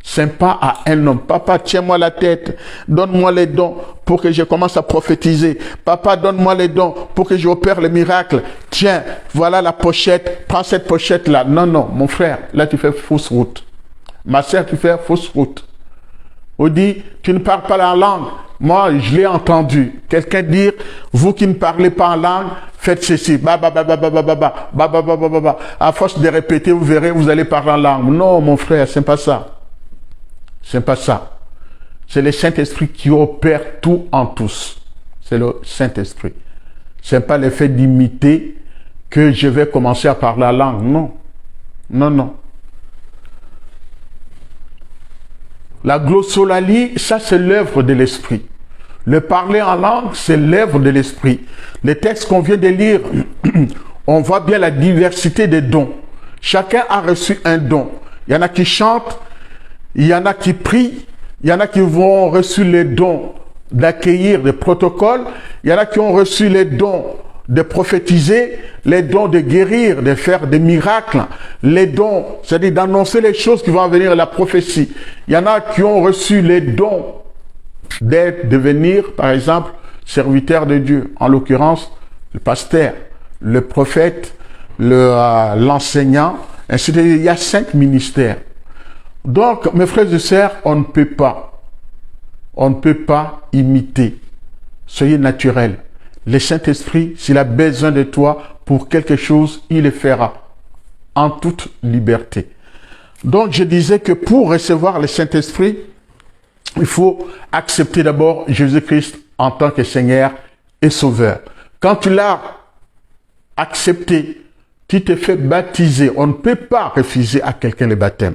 Ce n'est pas à un homme. Papa, tiens-moi la tête, donne-moi les dons pour que je commence à prophétiser. Papa, donne-moi les dons pour que j'opère les miracles. Tiens, voilà la pochette, prends cette pochette-là. Non, non, mon frère, là tu fais fausse route. Ma sœur, tu fais fausse route. On dit, tu ne parles pas la langue. Moi, je l'ai entendu. Quelqu'un dire, vous qui ne parlez pas en langue, faites ceci. À force de répéter, vous verrez, vous allez parler en langue. Non, mon frère, c'est pas ça. C'est pas ça. C'est le Saint-Esprit qui opère tout en tous. C'est le Saint-Esprit. C'est pas le fait d'imiter que je vais commencer à parler la langue. Non. Non, non. La glossolalie, ça c'est l'œuvre de l'Esprit. Le parler en langue, c'est l'œuvre de l'Esprit. Les textes qu'on vient de lire, on voit bien la diversité des dons. Chacun a reçu un don. Il y en a qui chantent, il y en a qui prient, il y en a qui ont reçu les dons d'accueillir des protocoles, il y en a qui ont reçu les dons de prophétiser, les dons de guérir, de faire des miracles, les dons, c'est-à-dire d'annoncer les choses qui vont venir à la prophétie. Il y en a qui ont reçu les dons d'être, devenir, par exemple, serviteurs de Dieu. En l'occurrence, le pasteur, le prophète, l'enseignant, C'est-à-dire, il y a 5 ministères. Donc, mes frères et sœurs, on ne peut pas imiter. Soyez naturels. Le Saint-Esprit, s'il a besoin de toi pour quelque chose, il le fera en toute liberté. Donc, je disais que pour recevoir le Saint-Esprit, il faut accepter d'abord Jésus-Christ en tant que Seigneur et Sauveur. Quand tu l'as accepté, tu te fais baptiser. On ne peut pas refuser à quelqu'un le baptême.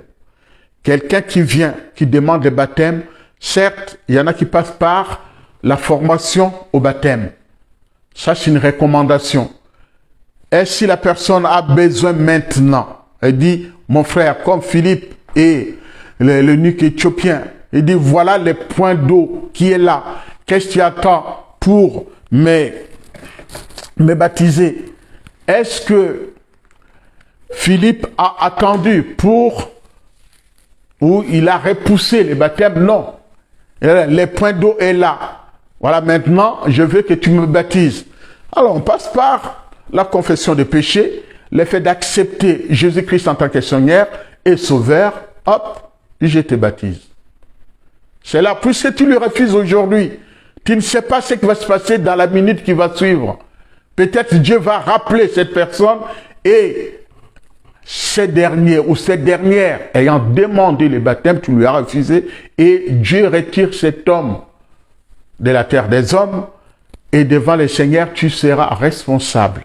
Quelqu'un qui vient, qui demande le baptême, certes, il y en a qui passent par la formation au baptême. Ça, c'est une recommandation. Et si la personne a besoin maintenant, elle dit, mon frère, comme Philippe et l'eunuque éthiopien, il dit, voilà le point d'eau qui est là. Qu'est-ce que tu attends pour me baptiser? Est-ce que Philippe a attendu ou il a repoussé le baptême? Non. Le point d'eau est là. Voilà, maintenant, je veux que tu me baptises. Alors, on passe par la confession des péchés, le fait d'accepter Jésus-Christ en tant que Seigneur et Sauveur. Hop, je te baptise. C'est là, puisque tu lui refuses aujourd'hui, tu ne sais pas ce qui va se passer dans la minute qui va suivre. Peut-être Dieu va rappeler cette personne et ces derniers ou cette dernière ayant demandé le baptême, tu lui as refusé et Dieu retire cet homme de la terre des hommes et devant le Seigneur, tu seras responsable.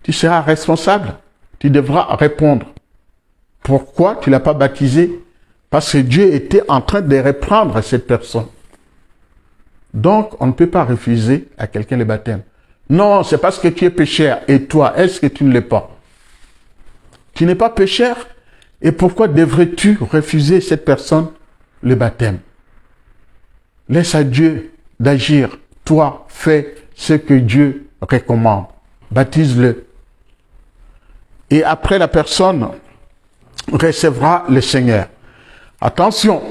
Tu seras responsable. Tu devras répondre. Pourquoi tu ne l'as pas baptisé? Parce que Dieu était en train de reprendre cette personne. Donc, on ne peut pas refuser à quelqu'un le baptême. Non, c'est parce que tu es pécheur. Et toi, est-ce que tu ne l'es pas? Tu n'es pas pécheur. Et pourquoi devrais-tu refuser cette personne le baptême? Laisse à Dieu d'agir. Toi, fais ce que Dieu recommande. Baptise-le. Et après, la personne recevra le Seigneur. Attention,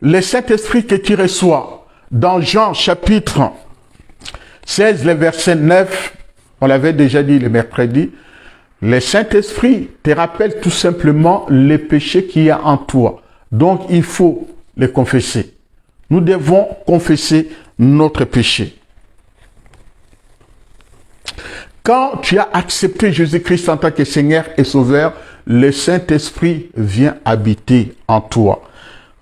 le Saint-Esprit que tu reçois dans Jean chapitre 16, le verset 9, on l'avait déjà dit le mercredi, le Saint-Esprit te rappelle tout simplement les péchés qu'il y a en toi. Donc, il faut les confesser. Nous devons confesser notre péché. Quand tu as accepté Jésus-Christ en tant que Seigneur et Sauveur, le Saint-Esprit vient habiter en toi.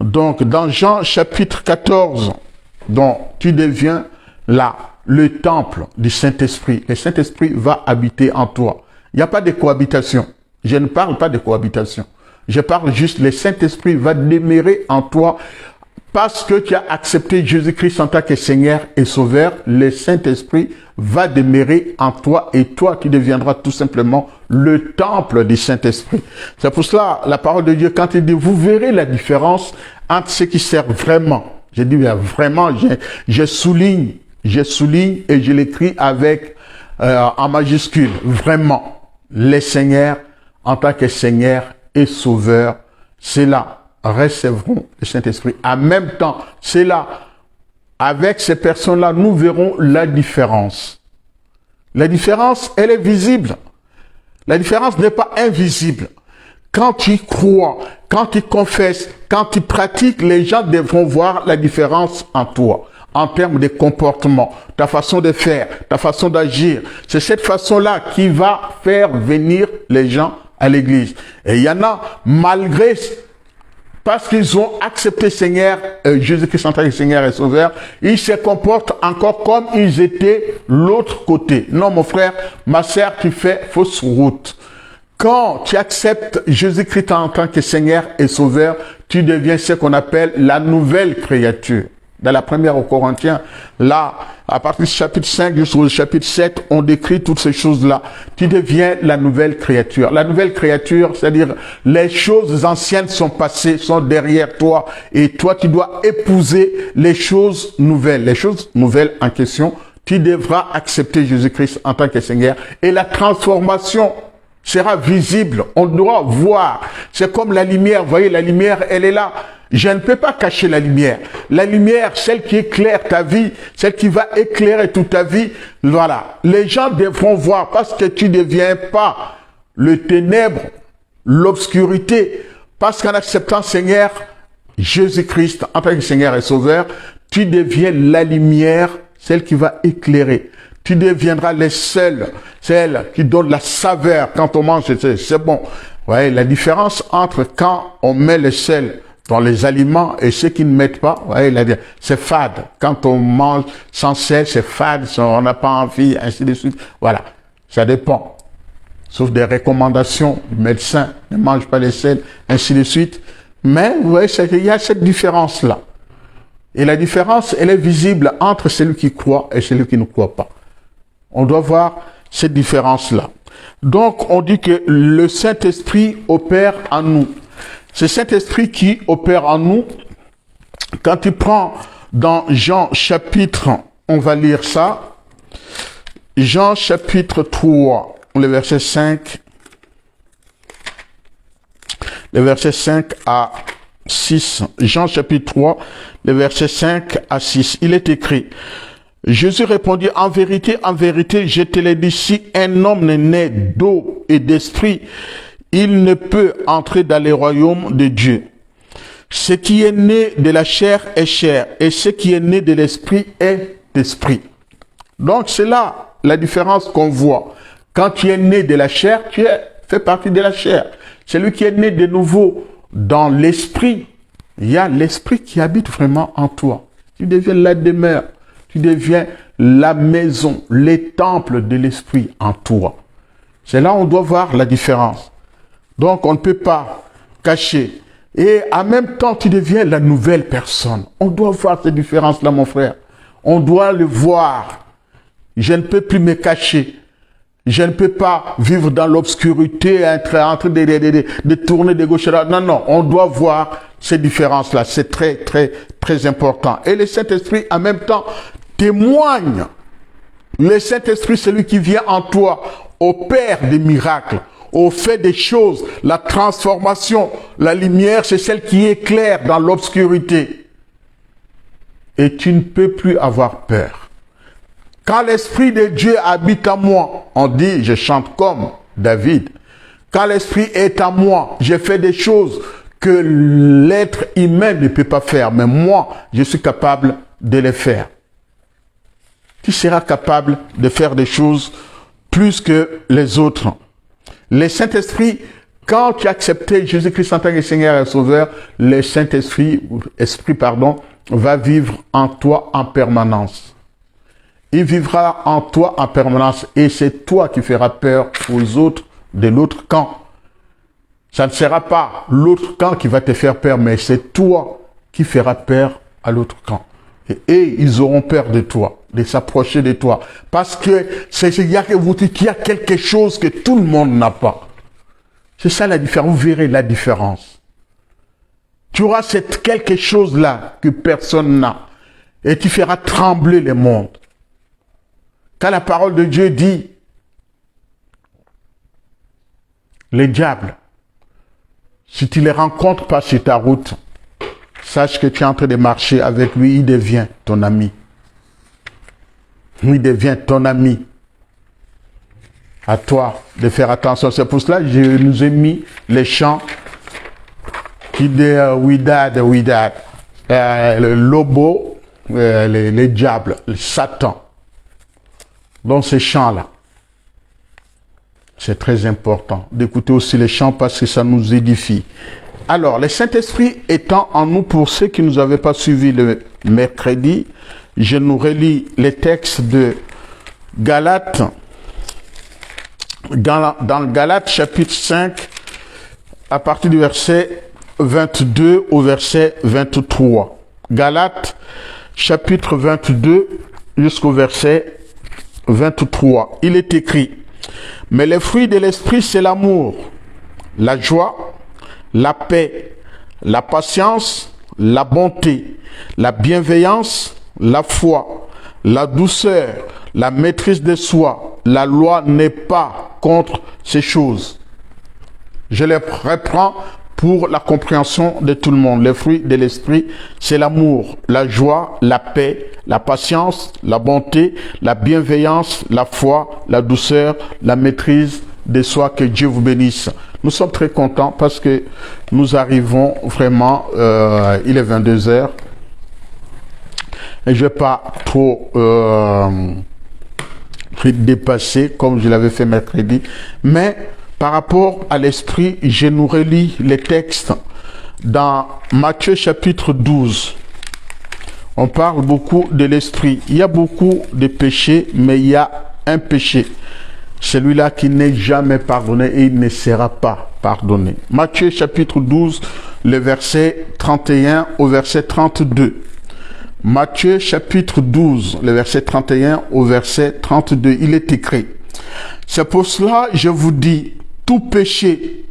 Donc, dans Jean chapitre 14, donc, tu deviens là, le temple du Saint-Esprit. Le Saint-Esprit va habiter en toi. Il n'y a pas de cohabitation. Je ne parle pas de cohabitation. Je parle juste, le Saint-Esprit va demeurer en toi. Parce que tu as accepté Jésus-Christ en tant que Seigneur et Sauveur, le Saint-Esprit va demeurer en toi et toi tu deviendras tout simplement le temple du Saint-Esprit. C'est pour cela, la parole de Dieu, quand il dit, vous verrez la différence entre ceux qui servent vraiment. J'ai dit, vraiment, je souligne et je l'écris avec, en majuscule, vraiment, les Seigneurs en tant que Seigneur et Sauveur, c'est là. Recevront le Saint-Esprit. En même temps, c'est là, avec ces personnes-là, nous verrons la différence. La différence, elle est visible. La différence n'est pas invisible. Quand tu crois, quand tu confesses, quand tu pratiques, les gens devront voir la différence en toi, en termes de comportement, ta façon de faire, ta façon d'agir. C'est cette façon-là qui va faire venir les gens à l'église. Et il y en a, malgré parce qu'ils ont accepté Seigneur, Jésus-Christ en tant que Seigneur et Sauveur, ils se comportent encore comme ils étaient l'autre côté. Non, mon frère, ma sœur, tu fais fausse route. Quand tu acceptes Jésus-Christ en tant que Seigneur et Sauveur, tu deviens ce qu'on appelle la nouvelle créature. Dans la première aux Corinthiens, là, à partir du chapitre 5 jusqu'au chapitre 7, on décrit toutes ces choses-là. Tu deviens la nouvelle créature. La nouvelle créature, c'est-à-dire les choses anciennes sont passées, sont derrière toi. Et toi, tu dois épouser les choses nouvelles. Les choses nouvelles en question, tu devras accepter Jésus-Christ en tant que Seigneur. Et la transformation sera visible. On doit voir. C'est comme la lumière. Vous voyez, la lumière, elle est là. Je ne peux pas cacher la lumière. La lumière, celle qui éclaire ta vie, celle qui va éclairer toute ta vie, voilà. Les gens devront voir parce que tu ne deviens pas le ténèbre l'obscurité. Parce qu'en acceptant Seigneur Jésus-Christ en tant que Seigneur et Sauveur, tu deviens la lumière, celle qui va éclairer. Tu deviendras les seuls, celle qui donne la saveur. Quand on mange, c'est bon. Vous voyez, la différence entre quand on met le sel dans les aliments et ceux qui ne mettent pas, vous voyez, c'est fade. Quand on mange sans sel, c'est fade, on n'a pas envie, ainsi de suite. Voilà, ça dépend. Sauf des recommandations du médecin, ne mange pas les sels, ainsi de suite. Mais vous voyez, il y a cette différence-là. Et la différence, elle est visible entre celui qui croit et celui qui ne croit pas. On doit voir cette différence-là. Donc, on dit que le Saint-Esprit opère en nous. C'est Saint-Esprit qui opère en nous. Quand tu prends dans Jean chapitre, on va lire ça. Jean chapitre 3, le verset 5. Le verset 5 à 6. Jean chapitre 3, le verset 5 à 6. Il est écrit: Jésus répondit, en vérité, je te l'ai dit, si un homme n'est né d'eau et d'esprit, il ne peut entrer dans le royaume de Dieu. Ce qui est né de la chair est chair, et ce qui est né de l'esprit est esprit. Donc c'est là la différence qu'on voit. Quand tu es né de la chair, fais partie de la chair. Celui qui est né de nouveau dans l'esprit, il y a l'esprit qui habite vraiment en toi. Tu deviens la demeure. Tu deviens la maison, les temples de l'esprit en toi. C'est là où on doit voir la différence. Donc, on ne peut pas cacher. Et en même temps, tu deviens la nouvelle personne. On doit voir cette différence-là, mon frère. On doit le voir. Je ne peux plus me cacher. Je ne peux pas vivre dans l'obscurité, en train de tourner de gauche à droite. Non, non, on doit voir ces différences-là. C'est très, très, très important. Et le Saint-Esprit, en même temps, témoigne. Le Saint-Esprit, celui qui vient en toi, opère des miracles, fait des choses. La transformation, la lumière, c'est celle qui éclaire dans l'obscurité. Et tu ne peux plus avoir peur. Quand l'Esprit de Dieu habite en moi, on dit, je chante comme David. Quand l'Esprit est en moi, je fais des choses que l'être humain ne peut pas faire. Mais moi, je suis capable de les faire. Tu seras capable de faire des choses plus que les autres. Le Saint-Esprit, quand tu as accepté Jésus-Christ en tant que Seigneur et Sauveur, le Saint-Esprit, va vivre en toi en permanence. Il vivra en toi en permanence et c'est toi qui feras peur aux autres de l'autre camp. Ça ne sera pas l'autre camp qui va te faire peur, mais c'est toi qui feras peur à l'autre camp. Et ils auront peur de toi, de s'approcher de toi. Parce que il y a quelque chose que tout le monde n'a pas. C'est ça la différence. Vous verrez la différence. Tu auras cette quelque chose-là que personne n'a. Et tu feras trembler le monde. Quand la parole de Dieu dit, les diables, si tu les rencontres pas sur ta route, sache que tu es en train de marcher avec lui, il devient ton ami. Il devient ton ami. À toi de faire attention. C'est pour cela que je nous ai mis les chants qui disent le lobo, les diables, le Satan. Dans ces chants-là, c'est très important d'écouter aussi les chants parce que ça nous édifie. Alors, le Saint-Esprit étant en nous, pour ceux qui ne nous avaient pas suivis le mercredi, je nous relis les textes de Galates, dans Galates chapitre 5, à partir du verset 22 au verset 23. Galates chapitre 22 jusqu'au verset 23. Il est écrit: mais les fruits de l'esprit, c'est l'amour, la joie, la paix, la patience, la bonté, la bienveillance, la foi, la douceur, la maîtrise de soi. La loi n'est pas contre ces choses. Je les reprends pour la compréhension de tout le monde. Les fruits de l'esprit, c'est l'amour, la joie, la paix, la patience, la bonté, la bienveillance, la foi, la douceur, la maîtrise de soi. Que Dieu vous bénisse. Nous sommes très contents parce que nous arrivons vraiment, il est 22 heures. Et je ne vais pas trop dépasser comme je l'avais fait mercredi. Mais par rapport à l'esprit, je nous relis les textes dans Matthieu chapitre 12. On parle beaucoup de l'esprit. Il y a beaucoup de péchés, mais il y a un péché. Celui-là qui n'est jamais pardonné et il ne sera pas pardonné. Matthieu chapitre 12, le verset 31 au verset 32. Matthieu chapitre 12, le verset 31 au verset 32. Il est écrit: c'est pour cela, je vous dis, tout péché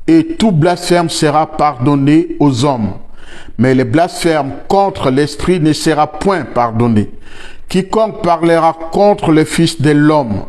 et tout blasphème sera pardonné aux hommes. Mais le blasphème contre l'Esprit ne sera point pardonné. Quiconque parlera contre le Fils de l'homme,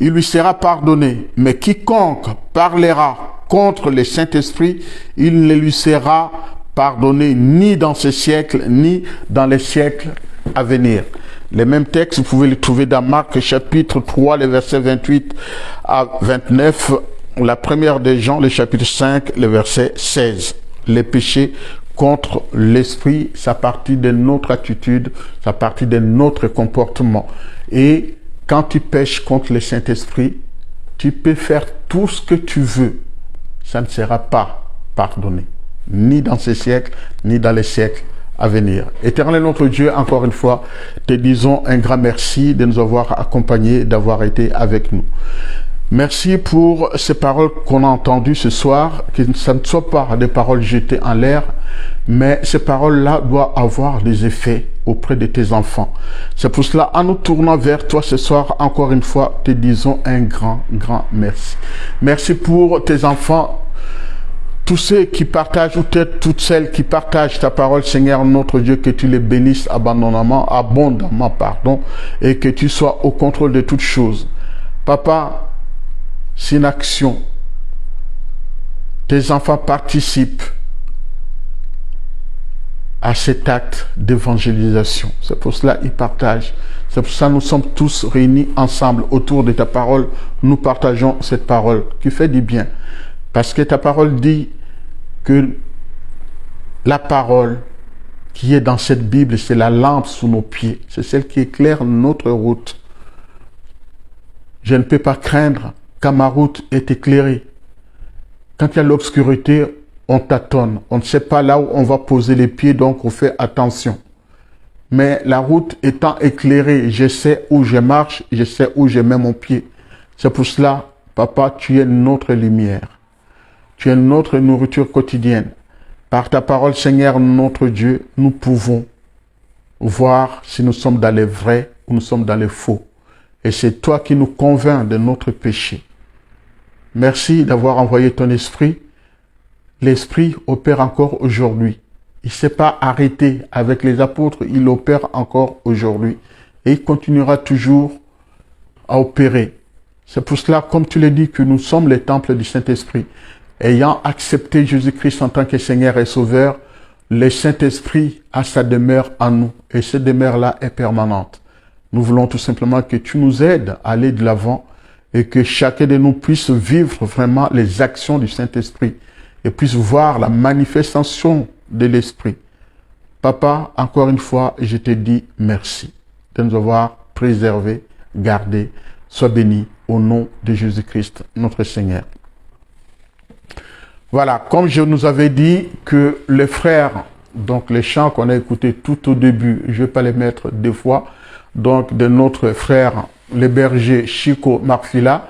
il lui sera pardonné. Mais quiconque parlera contre le Saint-Esprit, il ne lui sera pardonné ni dans ce siècle, ni dans les siècles à venir. Les mêmes textes, vous pouvez les trouver dans Marc chapitre 3, les versets 28 à 29, la première de Jean, le chapitre 5, le verset 16. Les péchés contre l'esprit, ça partit de notre attitude, ça partit de notre comportement. Et quand tu pêches contre le Saint-Esprit, tu peux faire tout ce que tu veux. Ça ne sera pas pardonné, ni dans ces siècles, ni dans les siècles à venir. Éternel notre Dieu, encore une fois, te disons un grand merci de nous avoir accompagnés, d'avoir été avec nous. Merci pour ces paroles qu'on a entendues ce soir, que ça ne soit pas des paroles jetées en l'air, mais ces paroles-là doivent avoir des effets auprès de tes enfants. C'est pour cela, en nous tournant vers toi ce soir, encore une fois, te disons un grand merci. Merci pour tes enfants, tous ceux qui partagent, ou peut-être toutes celles qui partagent ta parole, Seigneur notre Dieu, que tu les bénisses abondamment, et que tu sois au contrôle de toutes choses. Papa, c'est une action. Tes enfants participent à cet acte d'évangélisation. C'est pour cela qu'ils partagent. C'est pour ça que nous sommes tous réunis ensemble autour de ta parole. Nous partageons cette parole qui fait du bien. Parce que ta parole dit que la parole qui est dans cette Bible, c'est la lampe sous nos pieds. C'est celle qui éclaire notre route. Je ne peux pas craindre quand ma route est éclairée. Quand il y a l'obscurité, on tâtonne. On ne sait pas là où on va poser les pieds, donc on fait attention. Mais la route étant éclairée, je sais où je marche, je sais où je mets mon pied. C'est pour cela, Papa, tu es notre lumière. Tu es notre nourriture quotidienne. Par ta parole, Seigneur, notre Dieu, nous pouvons voir si nous sommes dans les vrais ou nous sommes dans les faux. Et c'est toi qui nous convaincs de notre péché. Merci d'avoir envoyé ton esprit. L'esprit opère encore aujourd'hui. Il ne s'est pas arrêté avec les apôtres, il opère encore aujourd'hui. Et il continuera toujours à opérer. C'est pour cela, comme tu l'as dit, que nous sommes les temples du Saint-Esprit. Ayant accepté Jésus-Christ en tant que Seigneur et Sauveur, le Saint-Esprit a sa demeure en nous. Et cette demeure-là est permanente. Nous voulons tout simplement que tu nous aides à aller de l'avant et que chacun de nous puisse vivre vraiment les actions du Saint-Esprit et puisse voir la manifestation de l'Esprit. Papa, encore une fois, je te dis merci de nous avoir préservés, gardés. Sois béni au nom de Jésus-Christ, notre Seigneur. Voilà, comme je nous avais dit que les frères, donc les chants qu'on a écoutés tout au début, je ne vais pas les mettre deux fois, donc de notre frère, le berger Chico Marfila,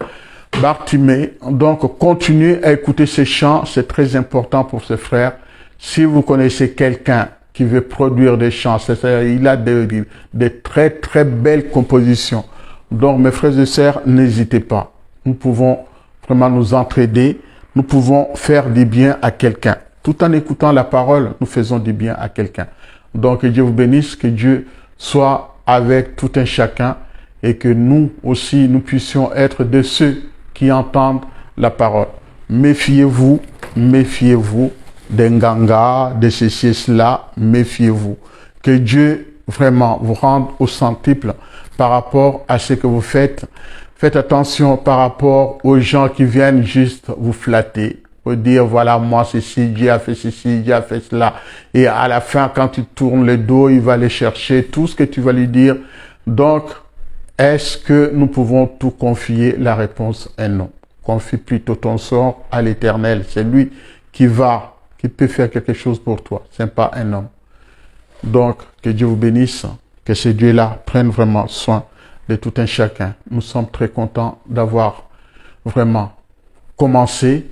Bartimée. Donc, continuez à écouter ces chants, c'est très important pour ces frères. Si vous connaissez quelqu'un qui veut produire des chants, c'est-à-dire il a des très très belles compositions. Donc, mes frères et sœurs, n'hésitez pas. Nous pouvons vraiment nous entraider, nous pouvons faire du bien à quelqu'un. Tout en écoutant la parole, nous faisons du bien à quelqu'un. Donc, que Dieu vous bénisse, que Dieu soit avec tout un chacun et que nous aussi, nous puissions être de ceux qui entendent la parole. Méfiez-vous des nganga, de ceci et cela, méfiez-vous. Que Dieu vraiment vous rende au centuple par rapport à ce que vous faites. Faites attention par rapport aux gens qui viennent juste vous flatter, vous dire voilà moi ceci, Dieu a fait ceci, Dieu a fait cela. Et à la fin quand tu tournes le dos, il va aller chercher tout ce que tu vas lui dire. Donc, est-ce que nous pouvons tout confier? La réponse est non. Confie plutôt ton sort à l'Éternel. C'est lui qui peut faire quelque chose pour toi. Ce n'est pas un homme. Donc, que Dieu vous bénisse, que ce Dieu-là prenne vraiment soin de tout un chacun. Nous sommes très contents d'avoir vraiment commencé.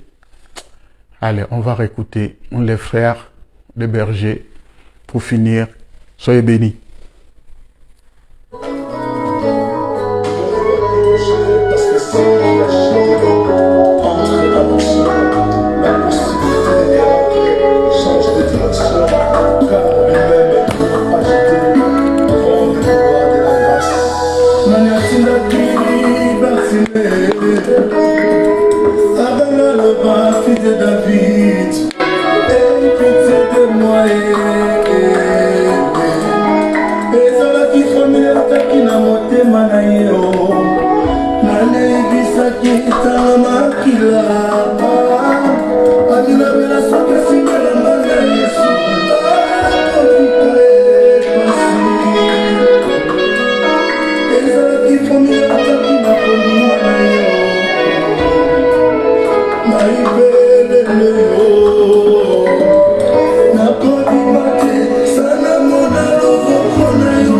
Allez, on va réécouter les frères de berger pour finir. Soyez bénis. Parce que c'est la entre la motion, la possibilité de miracle, change de direction, car lui-même est pour agiter, prendre le pouvoir de la grâce. Maniatinda kiri basine, Abana le bas, fils de David, aie pitié de moi ezalaki famille ataki na motema na yo nanebisaki tala makila adinabela soki esingelanga na yesu akotika epasi ezalaki famille ataki na kondima na yo naibelele yo nakondima te sana mona loboko na yo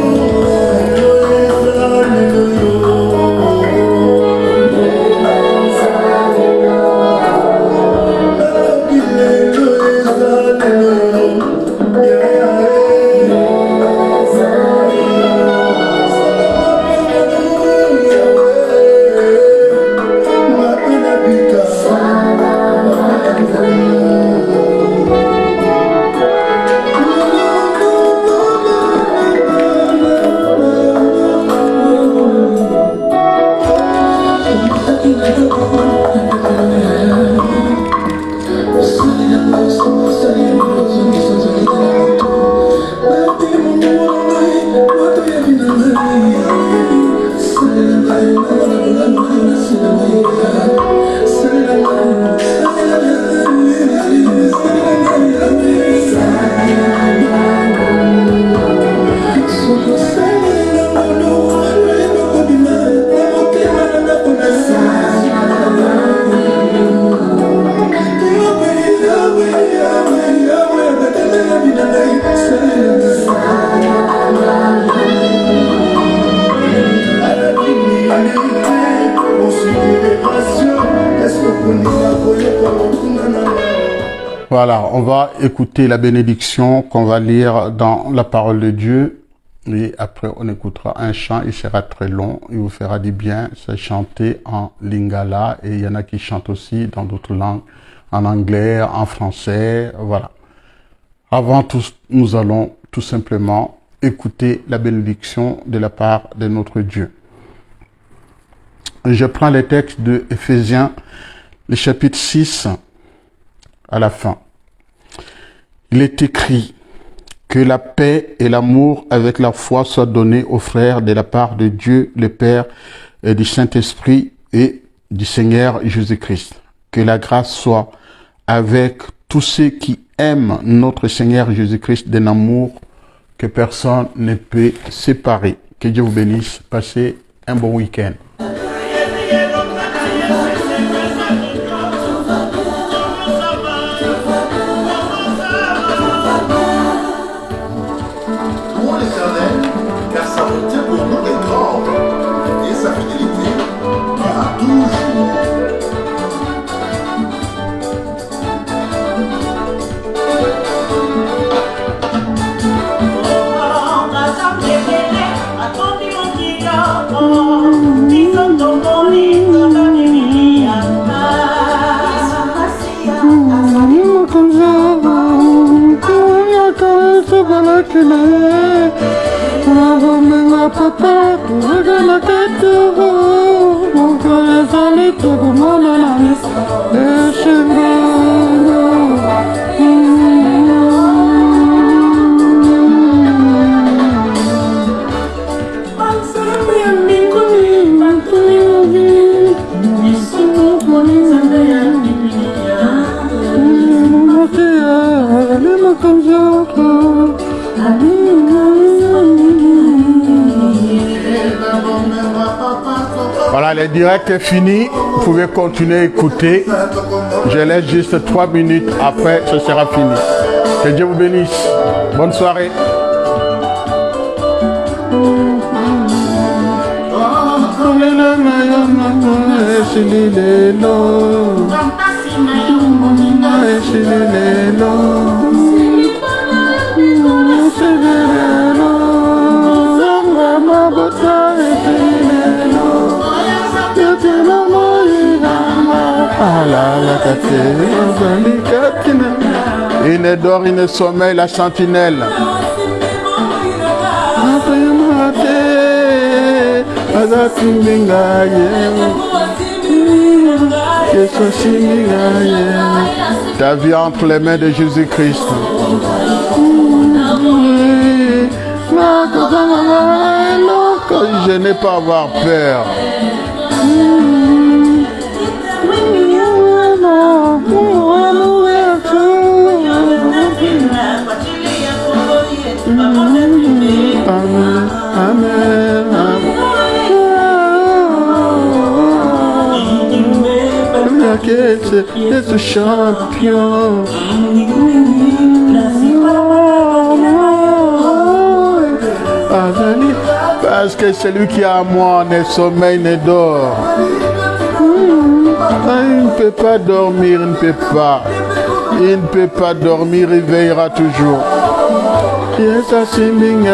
Voilà, on va écouter la bénédiction qu'on va lire dans la parole de Dieu. Et après, on écoutera un chant, il sera très long, il vous fera du bien. C'est chanté en lingala et il y en a qui chantent aussi dans d'autres langues, en anglais, en français, voilà. Avant tout, nous allons tout simplement écouter la bénédiction de la part de notre Dieu. Je prends les textes de Éphésiens, le chapitre 6, à la fin. Il est écrit que la paix et l'amour avec la foi soient donnés aux frères de la part de Dieu le Père et du Saint-Esprit et du Seigneur Jésus-Christ. Que la grâce soit avec tous ceux qui aiment notre Seigneur Jésus-Christ d'un amour que personne ne peut séparer. Que Dieu vous bénisse. Passez un bon week-end. Car sa bonté pour nous est grande et sa fidélité durera toujours. Papa, la tête mon cœur est allé tout le monde à la messe. Le chemin. Le direct est fini. Vous pouvez continuer à écouter. Je laisse juste 3 minutes. Après, ce sera fini. Que Dieu vous bénisse. Bonne soirée. Il dort, il sommeille, la sentinelle. Ta vie entre les mains de Jésus-Christ. Je n'ai pas à avoir peur. C'est ce champion. Parce que celui qui a moi ne sommeille, ne dort. Il ne peut pas dormir, il ne peut pas. Il ne peut pas dormir, il veillera toujours. Yes, I see me,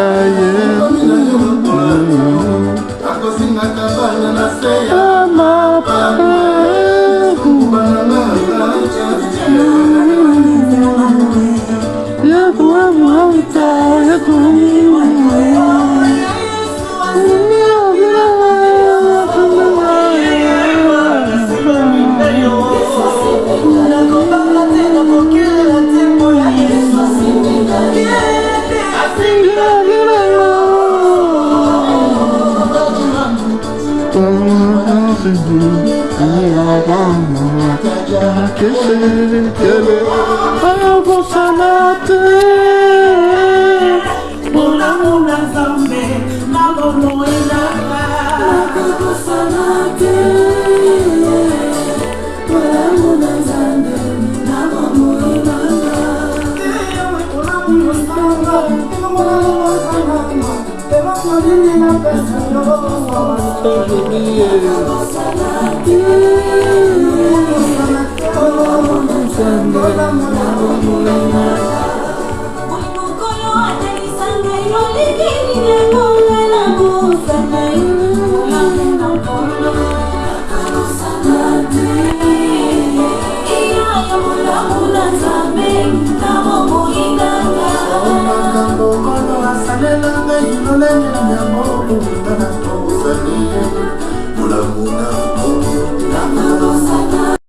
Salela ngai,